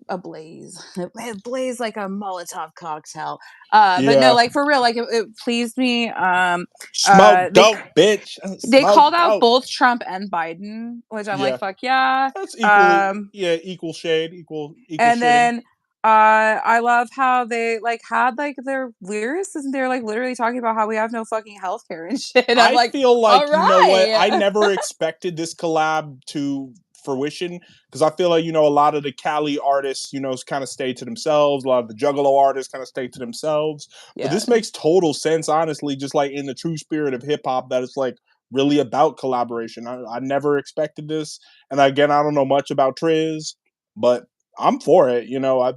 ablaze. It blazed like a Molotov cocktail. But no, like for real, like it pleased me. Smoke dope, bitch. They called out both Trump and Biden, which I'm like, fuck yeah. That's equally, equal shade, equal. And then I love how they like had like their lyrics, and they're like literally talking about how we have no fucking healthcare and shit. I feel like you know what? I never expected this collab to fruition because I feel like, you know, a lot of the Cali artists, you know, kind of stay to themselves. A lot of the juggalo artists kind of stay to themselves. But this makes total sense, honestly, just like in the true spirit of hip hop, that it's like really about collaboration. I never expected this. And again, I don't know much about Trizz, but I'm for it. You know,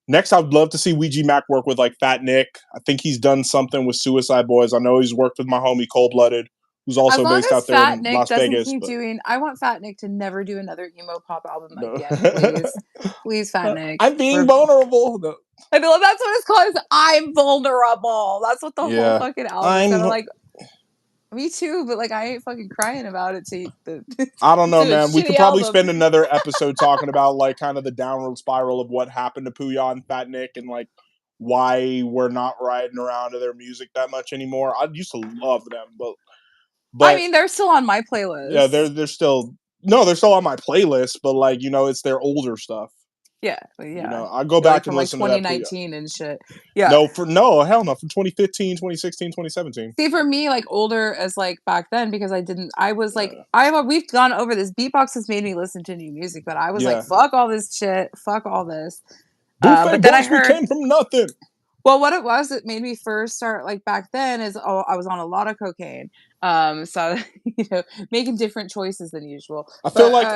next I'd love to see Ouji Macc work with like Fat Nick. I think he's done something with Suicide Boys. I know he's worked with my homie Cold Blooded, who's also based out there in Las Vegas. I want Fat Nick to never do another emo pop album again, please. Please, Fat Nick. I'm being vulnerable. I know that's what it's called. Is I'm vulnerable. That's what the whole fucking album is. And I'm like, me too, but like I ain't fucking crying about it I don't know, to a man. We shitty could probably album. spend another episode talking about like kind of the downward spiral of what happened to Puya and Fat Nick and like why we're not riding around to their music that much anymore. I used to love them, but I mean, they're still on my playlist. Yeah, they're still they're still on my playlist, but like, you know, it's their older stuff. Yeah. You know, I go back like and from like listen to that 2019 and shit. Yeah. No, hell no, from 2015, 2016, 2017. See, for me, like older as like back then, because I was like, we've gone over this. Beat Baux has made me listen to new music, but I was like, fuck all this shit, fuck all this. But then I heard we came from nothing. Well, what it was that made me first start like back then is I was on a lot of cocaine. So you know, making different choices than usual. I feel like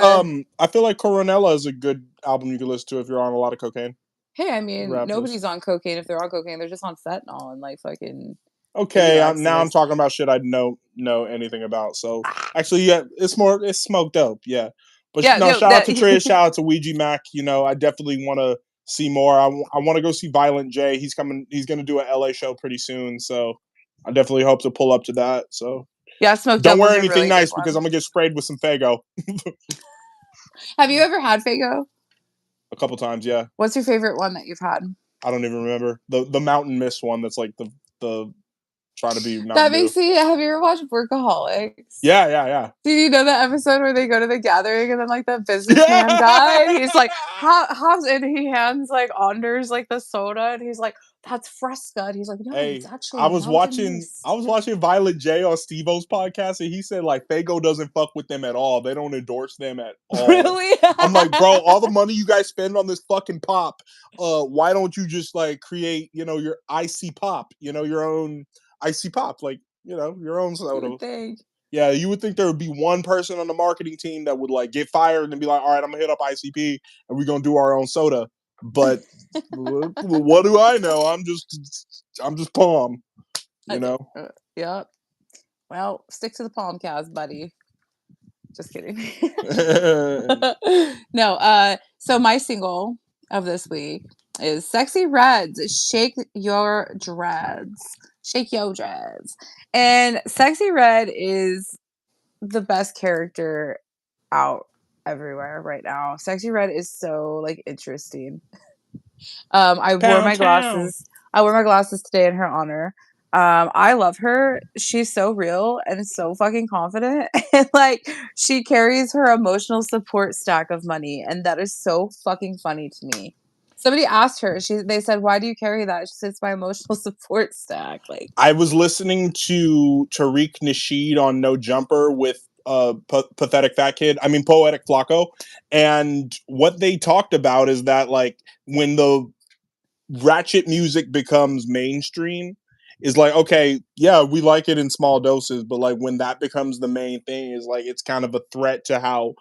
Coronella is a good album you can listen to if you're on a lot of cocaine. Hey, I mean, nobody's on cocaine if they're on cocaine. They're just on fentanyl and like fucking. Okay, now I'm talking about shit I know anything about. So actually, yeah, it's smoked dope, yeah. But shout out to Trizz, shout out to Ouji Macc. You know, I definitely want to see more. I want to go see Violent J. He's coming. He's going to do an LA show pretty soon. So I definitely hope to pull up to that. So yeah, smoked. Don't wear anything really nice because I'm gonna get sprayed with some Faygo. Have you ever had Faygo? A couple times, yeah. What's your favorite one that you've had? I don't even remember the Mountain Mist one. That's like the trying to be Mountain that makes me. Have you ever watched Workaholics? Yeah. Did you know that episode where they go to the gathering and then like the businessman guy? And he's like, how's and he hands like Anders like the soda and he's like, that's Fresca. And he's like, no, it's actually. I was watching Violent J on Steve-O's podcast and he said like Faygo doesn't fuck with them at all. They don't endorse them at all. Really? I'm like, bro, all the money you guys spend on this fucking pop, why don't you just like create, you know, your icy pop, you know, your own icy pop, like, you know, your own soda. Yeah, you would think there would be one person on the marketing team that would like get fired and be like, all right, I'm gonna hit up ICP and we're gonna do our own soda. But what do I know? I'm just Palm, you know. Yep. Well, stick to the Palmcast, buddy. Just kidding. No. So my single of this week is Sexy Red's "Shake Your Dreads." Shake Your Dreads. And Sexy Red is the best character out everywhere right now. Sexy Red is so like interesting. I wore my glasses. I wore my glasses today in her honor. I love her. She's so real and so fucking confident. And like she carries her emotional support stack of money, and that is so fucking funny to me. Somebody asked her. They said, "Why do you carry that?" She said, "It's my emotional support stack." Like I was listening to Tariq Nasheed on No Jumper with Pathetic Fat Kid. I mean Poetic Flacco, and what they talked about is that like when the ratchet music becomes mainstream, is like, okay, yeah, we like it in small doses, but like when that becomes the main thing, is like it's kind of a threat to how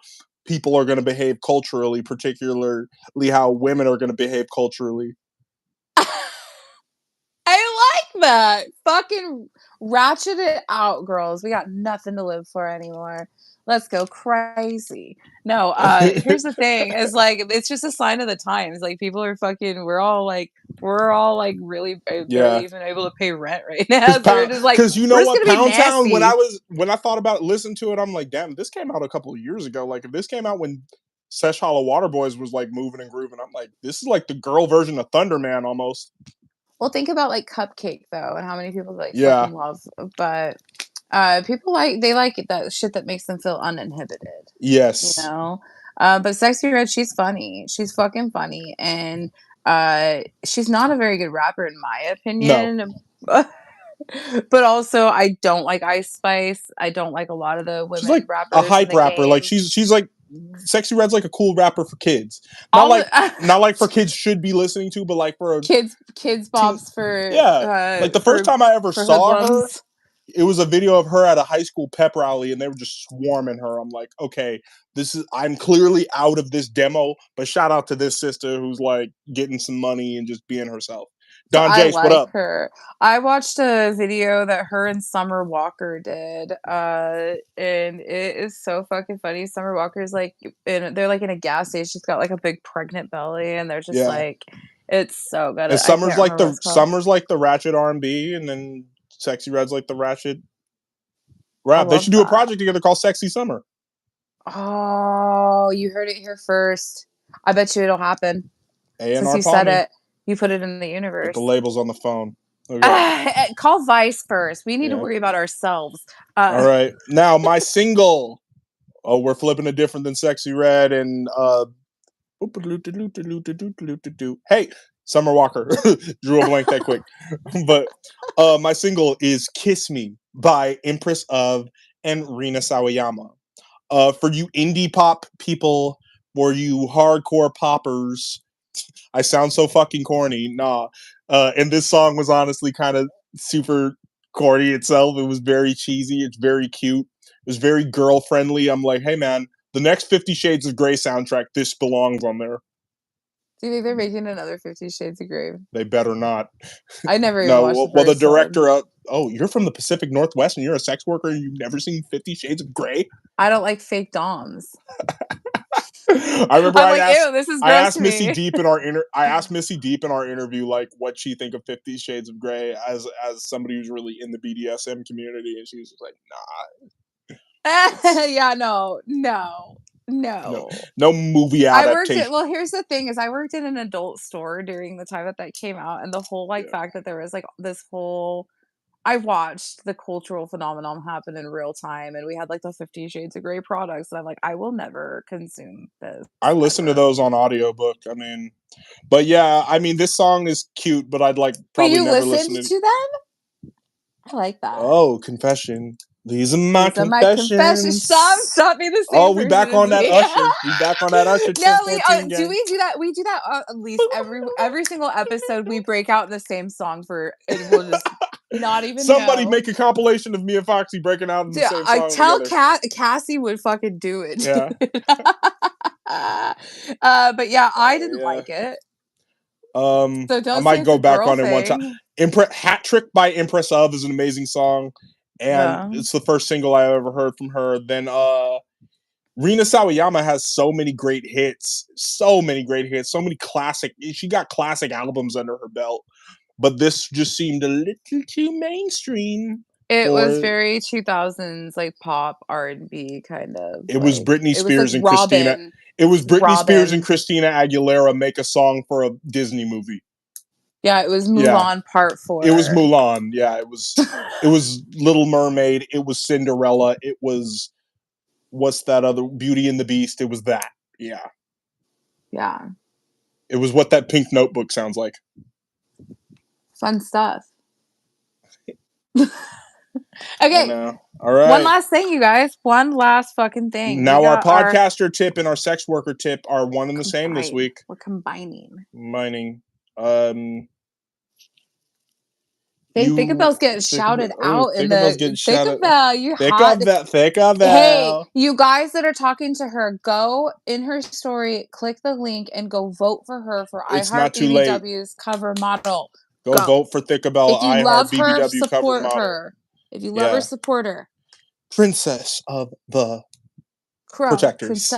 people are going to behave culturally, particularly how women are going to behave culturally. I like that. Fucking ratchet it out, girls. We got nothing to live for anymore. Let's go crazy. No, here's the thing. It's like it's just a sign of the times. Like people are fucking. We're all like really barely even able to pay rent right now. So we're just like, because you know what, Pound Town. When I thought about listening to it, I'm like, damn, this came out a couple of years ago. Like if this came out when Sesh Hollow Waterboys was like moving and grooving, I'm like, this is like the girl version of Thunderman almost. Well, think about like Cupcake though, and how many people like fucking love. But people like that shit that makes them feel uninhibited. Yes, you know. But Sexy Red, she's funny. She's fucking funny, and she's not a very good rapper in my opinion. No. But also, I don't like Ice Spice. I don't like a lot of the women she's like rappers. A hype rapper. Like she's like. Sexy Red's like a cool rapper for kids. Not like for kids should be listening to, but like for kids bops for like the first time I ever saw her, it was a video of her at a high school pep rally and they were just swarming her. I'm like, okay, I'm clearly out of this demo, but shout out to this sister who's like getting some money and just being herself. Don Jace, what up? Her. I watched a video that her and Summer Walker did, and it is so fucking funny. Summer Walker's like, they're like in a gas station. She's got like a big pregnant belly, and they're just like, It's so good. And I can't remember what it's called. Summer's like the ratchet R&B, and then Sexy Red's like the ratchet I rap. They love should do a that. project together called Sexy Summer. Oh, you heard it here first. I bet you it'll happen. Since A&R you said Palmy. it, you put it in the Get universe. the labels on the phone. Okay. Call Vice first. We need to Yeah. worry about ourselves. All right. Now, my single. Oh, we're flipping it different than Sexy Red and hey, Summer Walker. Drew a blank that quick. But my single is Kiss Me by Empress of and Rina Sawayama. For you indie pop people, for you hardcore poppers, I sound so fucking corny. Nah. And this song was honestly kind of super corny itself. It was very cheesy. It's very cute. It was very girl friendly. I'm like, hey man, the next 50 Shades of Grey soundtrack, this belongs on there. Do you think they're making another 50 Shades of Grey? They better not. I never even watched the first well, the director one. you're from the Pacific Northwest and you're a sex worker and you've never seen 50 Shades of Grey? I don't like fake doms. I remember I'm like, ew, this is gross I asked to Missy me. Deep in our interview like what she think of 50 Shades of Grey as somebody who's really in the BDSM community, and she was just like, nah. Yeah, no. No movie adaptation. Well, here's the thing: is I worked in an adult store during the time that came out, and the whole fact that there was this whole. I watched the cultural phenomenon happen in real time, and we had the 50 Shades of Grey products, and I'm like, I will never consume this. I listen to those on audiobook. I mean, but yeah, I mean, this song is cute, but I'd probably never listen to them. I like that. Oh, confession. These are my confessions. Stop being the same. Oh, we back on that Usher. We back on that Usher. No, do we do that? We do that at least every single episode. We break out in the same song for it. Will just not even somebody make a compilation of me and Foxy breaking out in the same song. I tell Cassie would fucking do it. Yeah. But yeah, I didn't like it. So I might go back on it one time. Hat Trick by Empress of is an amazing song, and it's the first single I ever heard from her. Then Rina Sawayama has so many great hits, so many classic. She got classic albums under her belt, but this just seemed a little too mainstream. It was very 2000s pop R&B kind of. It was Britney Spears and Christina. It was Britney Spears and Christina Aguilera make a song for a Disney movie. Yeah, it was Mulan Part 4. It was Mulan. Yeah, it was Little Mermaid. It was Cinderella. It was what's that other Beauty and the Beast? It was that. Yeah. Yeah. It was what that Pink Notebook sounds like. Fun stuff. Okay. All right. One last thing, you guys. One last fucking thing. Now our podcaster tip and our sex worker tip are one and the same this week. We're combining. Think about getting shouted out in the. Think about you. Think about. Hey, you guys that are talking to her, go in her story, click the link, and go vote for her for iHeart BBW's cover model. Go vote for Thickabell. If you love her, support her. If you love her, support her. Princess of the Protectors.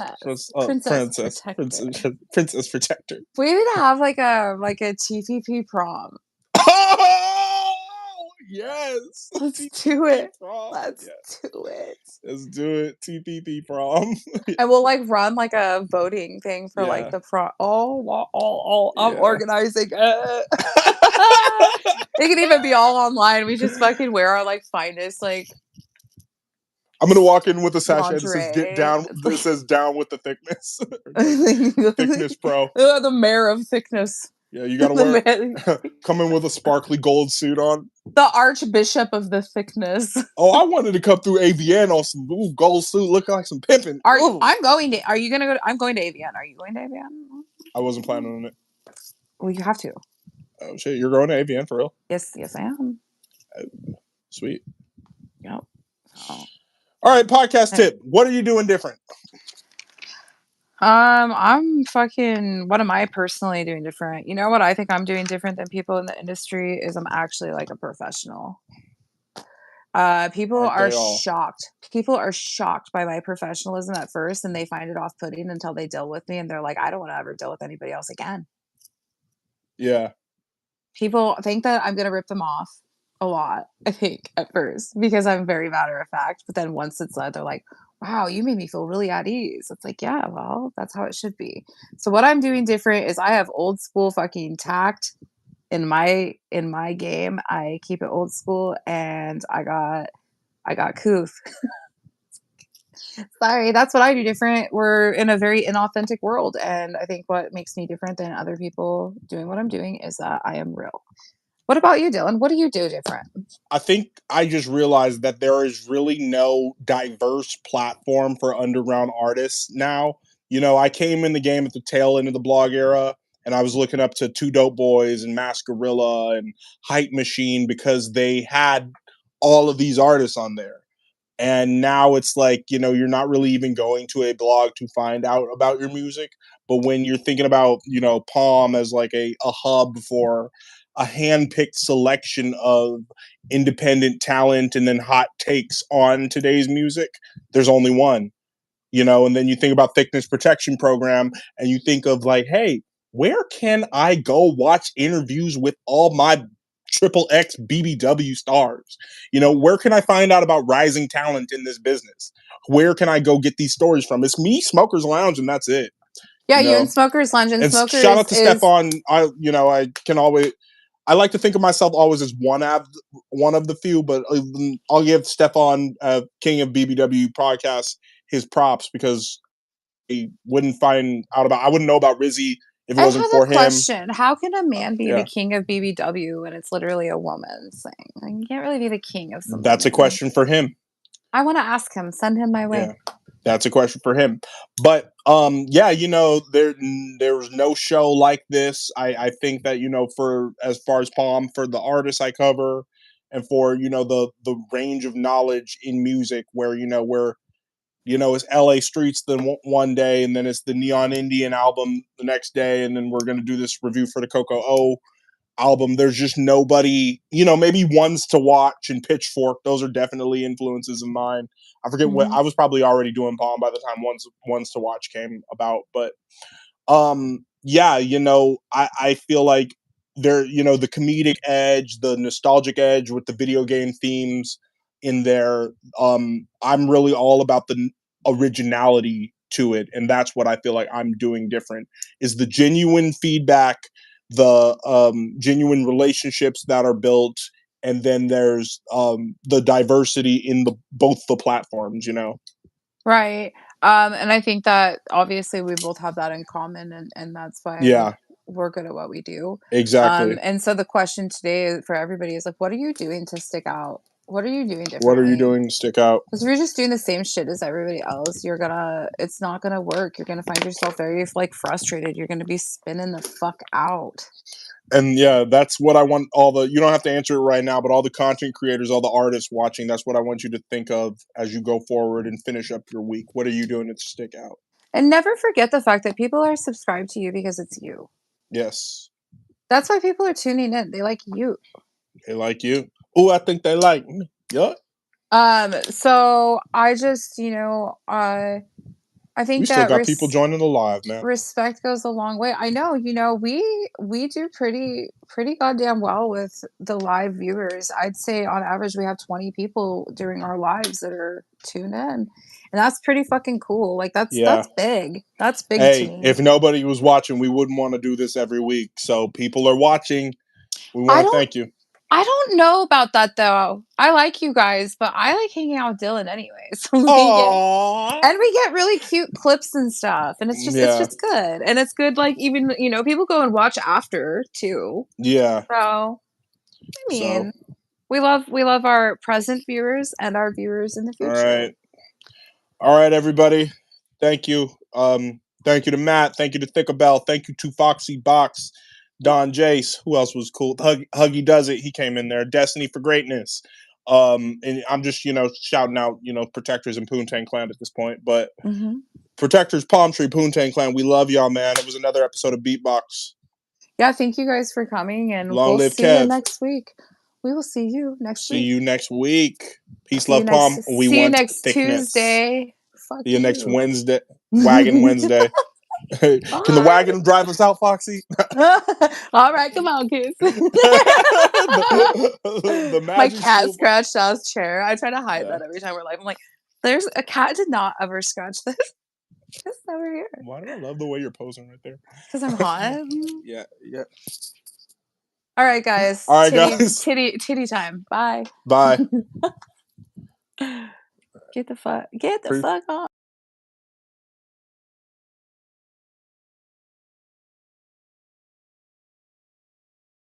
Princess Protector. We need to have a TPP prom. Oh yes. Let's do it. Let's do it. TPP prom. And we'll run a voting thing for the prom. I'm organizing it. It can even be all online. We just fucking wear our finest I'm gonna walk in with a sachet that says "Get down." That says "Down with the thickness." Thickness pro. The mayor of thickness. Yeah, you gotta come in with a sparkly gold suit on. The Archbishop of the thickness. Oh, I wanted to come through AVN on some gold suit, looking like some pimping. Are you going to AVN? I'm going to AVN. Are you going to AVN? I wasn't planning on it. Well, you have to. Oh shit, you're going to AVN for real? Yes, I am. Sweet. Yep. Oh. All right, podcast tip. What are you doing different? I'm fucking. What am I personally doing different? You know what I think I'm doing different than people in the industry is I'm actually a professional. People are shocked. People are shocked by my professionalism at first, and they find it off-putting until they deal with me, and they're like, I don't want to ever deal with anybody else again. Yeah. People think that I'm gonna rip them off a lot, I think, at first, because I'm very matter of fact. But then once it's said, they're like, wow, you made me feel really at ease. It's like, yeah, well, that's how it should be. So what I'm doing different is I have old school fucking tact in my game. I keep it old school, and I got couth. Sorry, that's what I do different. We're in a very inauthentic world, and I think what makes me different than other people doing what I'm doing is that I am real. What about you, Dylan? What do you do different? I think I just realized that there is really no diverse platform for underground artists now. You know, I came in the game at the tail end of the blog era, and I was looking up to Two Dope Boys and Mascarilla and Hype Machine because they had all of these artists on there. And now it's like, you know, you're not really even going to a blog to find out about your music. But when you're thinking about, you know, Palm as like a hub for a hand-picked selection of independent talent and then hot takes on today's music, there's only one, you know. And then you think about Thickness Protection Program, and you think of like, hey, where can I go watch interviews with all my triple X BBW stars? You know, where can I find out about rising talent in this business? Where can I go get these stories from? It's me, Smokers Lounge, and that's it. Yeah, You you know? and Smokers Lounge, and And Smokers shout out to is Stefan. I like to think of myself always as one of the few, but I'll give Stefan, King of BBW podcast, his props, because I wouldn't know about Rizzy if it I wasn't have a for him. question. How can a man be the Yeah. king of BBW when it's literally a woman's thing? Like, you can't really be the king of something. That's a question for him. I want to ask him. Send him my way. Yeah. That's a question for him. But yeah, you know, there's no show like this. I think that, you know, for as far as Palm, for the artists I cover, and for, you know, the range of knowledge in music, where, you know, it's LA Streets one day, and then it's the Neon Indian album the next day, and then we're gonna do this review for the Coco O album. There's just nobody, you know, maybe Ones to Watch and Pitchfork. Those are definitely influences of mine. I forget what I was probably already doing Palm by the time Ones to Watch came about. But yeah, you know, I feel like there, you know, the comedic edge, the nostalgic edge with the video game themes in there. I'm really all about the originality to it, and that's what I feel like I'm doing different, is the genuine feedback, the genuine relationships that are built, and then there's the diversity in both the platforms, you know. Right. And I think that obviously we both have that in common, and that's why we're good at what we do. Exactly. And so the question today for everybody is like, what are you doing to stick out? What are you doing differently? What are you doing to stick out? Because if you're just doing the same shit as everybody else, it's not gonna work. You're gonna find yourself very like frustrated. You're gonna be spinning the fuck out. And yeah, that's what I want you don't have to answer it right now, but all the content creators, all the artists watching, that's what I want you to think of as you go forward and finish up your week. What are you doing to stick out? And never forget the fact that people are subscribed to you because it's you. Yes. That's why people are tuning in. They like you. They like you. Oh, I think they like me. Yeah. So I just, you know, I think we still got people joining the live, man. Respect goes a long way. I know, you know, we do pretty goddamn well with the live viewers. I'd say on average we have 20 people during our lives that are tuned in. And that's pretty fucking cool. Like that's big. That's big to me. If nobody was watching, we wouldn't want to do this every week. So people are watching. We want to thank you. I don't know about that though. I like you guys, but I like hanging out with Dylan anyways. And we get really cute clips and stuff, and it's just good. And it's good, like, even, you know, people go and watch after too. Yeah. So I mean, we love our present viewers and our viewers in the future. All right, everybody. Thank you. Thank you to Matt. Thank you to Thickabell. Thank you to Foxy Box. Don Jace, who else was cool? Huggy Does It, he came in there. Destiny for Greatness. And I'm just, you know, shouting out, you know, Protectors and Poontang Clan at this point. But Protectors, Palm Tree, Poontang Clan, we love y'all, man. It was another episode of Beat Baux. Yeah, thank you guys for coming, and Long live see you next week. We will see you next week. See you next week. Peace, love, Palm. We want next thickness. Tuesday. See you next Wednesday. Wagon Wednesday. Hey, can the wagon drive us out, Foxy? All right, come on, kids. the My magic cat school. scratched Sal's chair. I try to hide Yeah. that every time we're live. I'm like, there's a cat did not ever scratch this. It's over here. Why do I love the way you're posing right there? Because I'm hot. Yeah. All right, guys. All right, titty, guys. Titty time. Bye. Bye. Get the fuck on.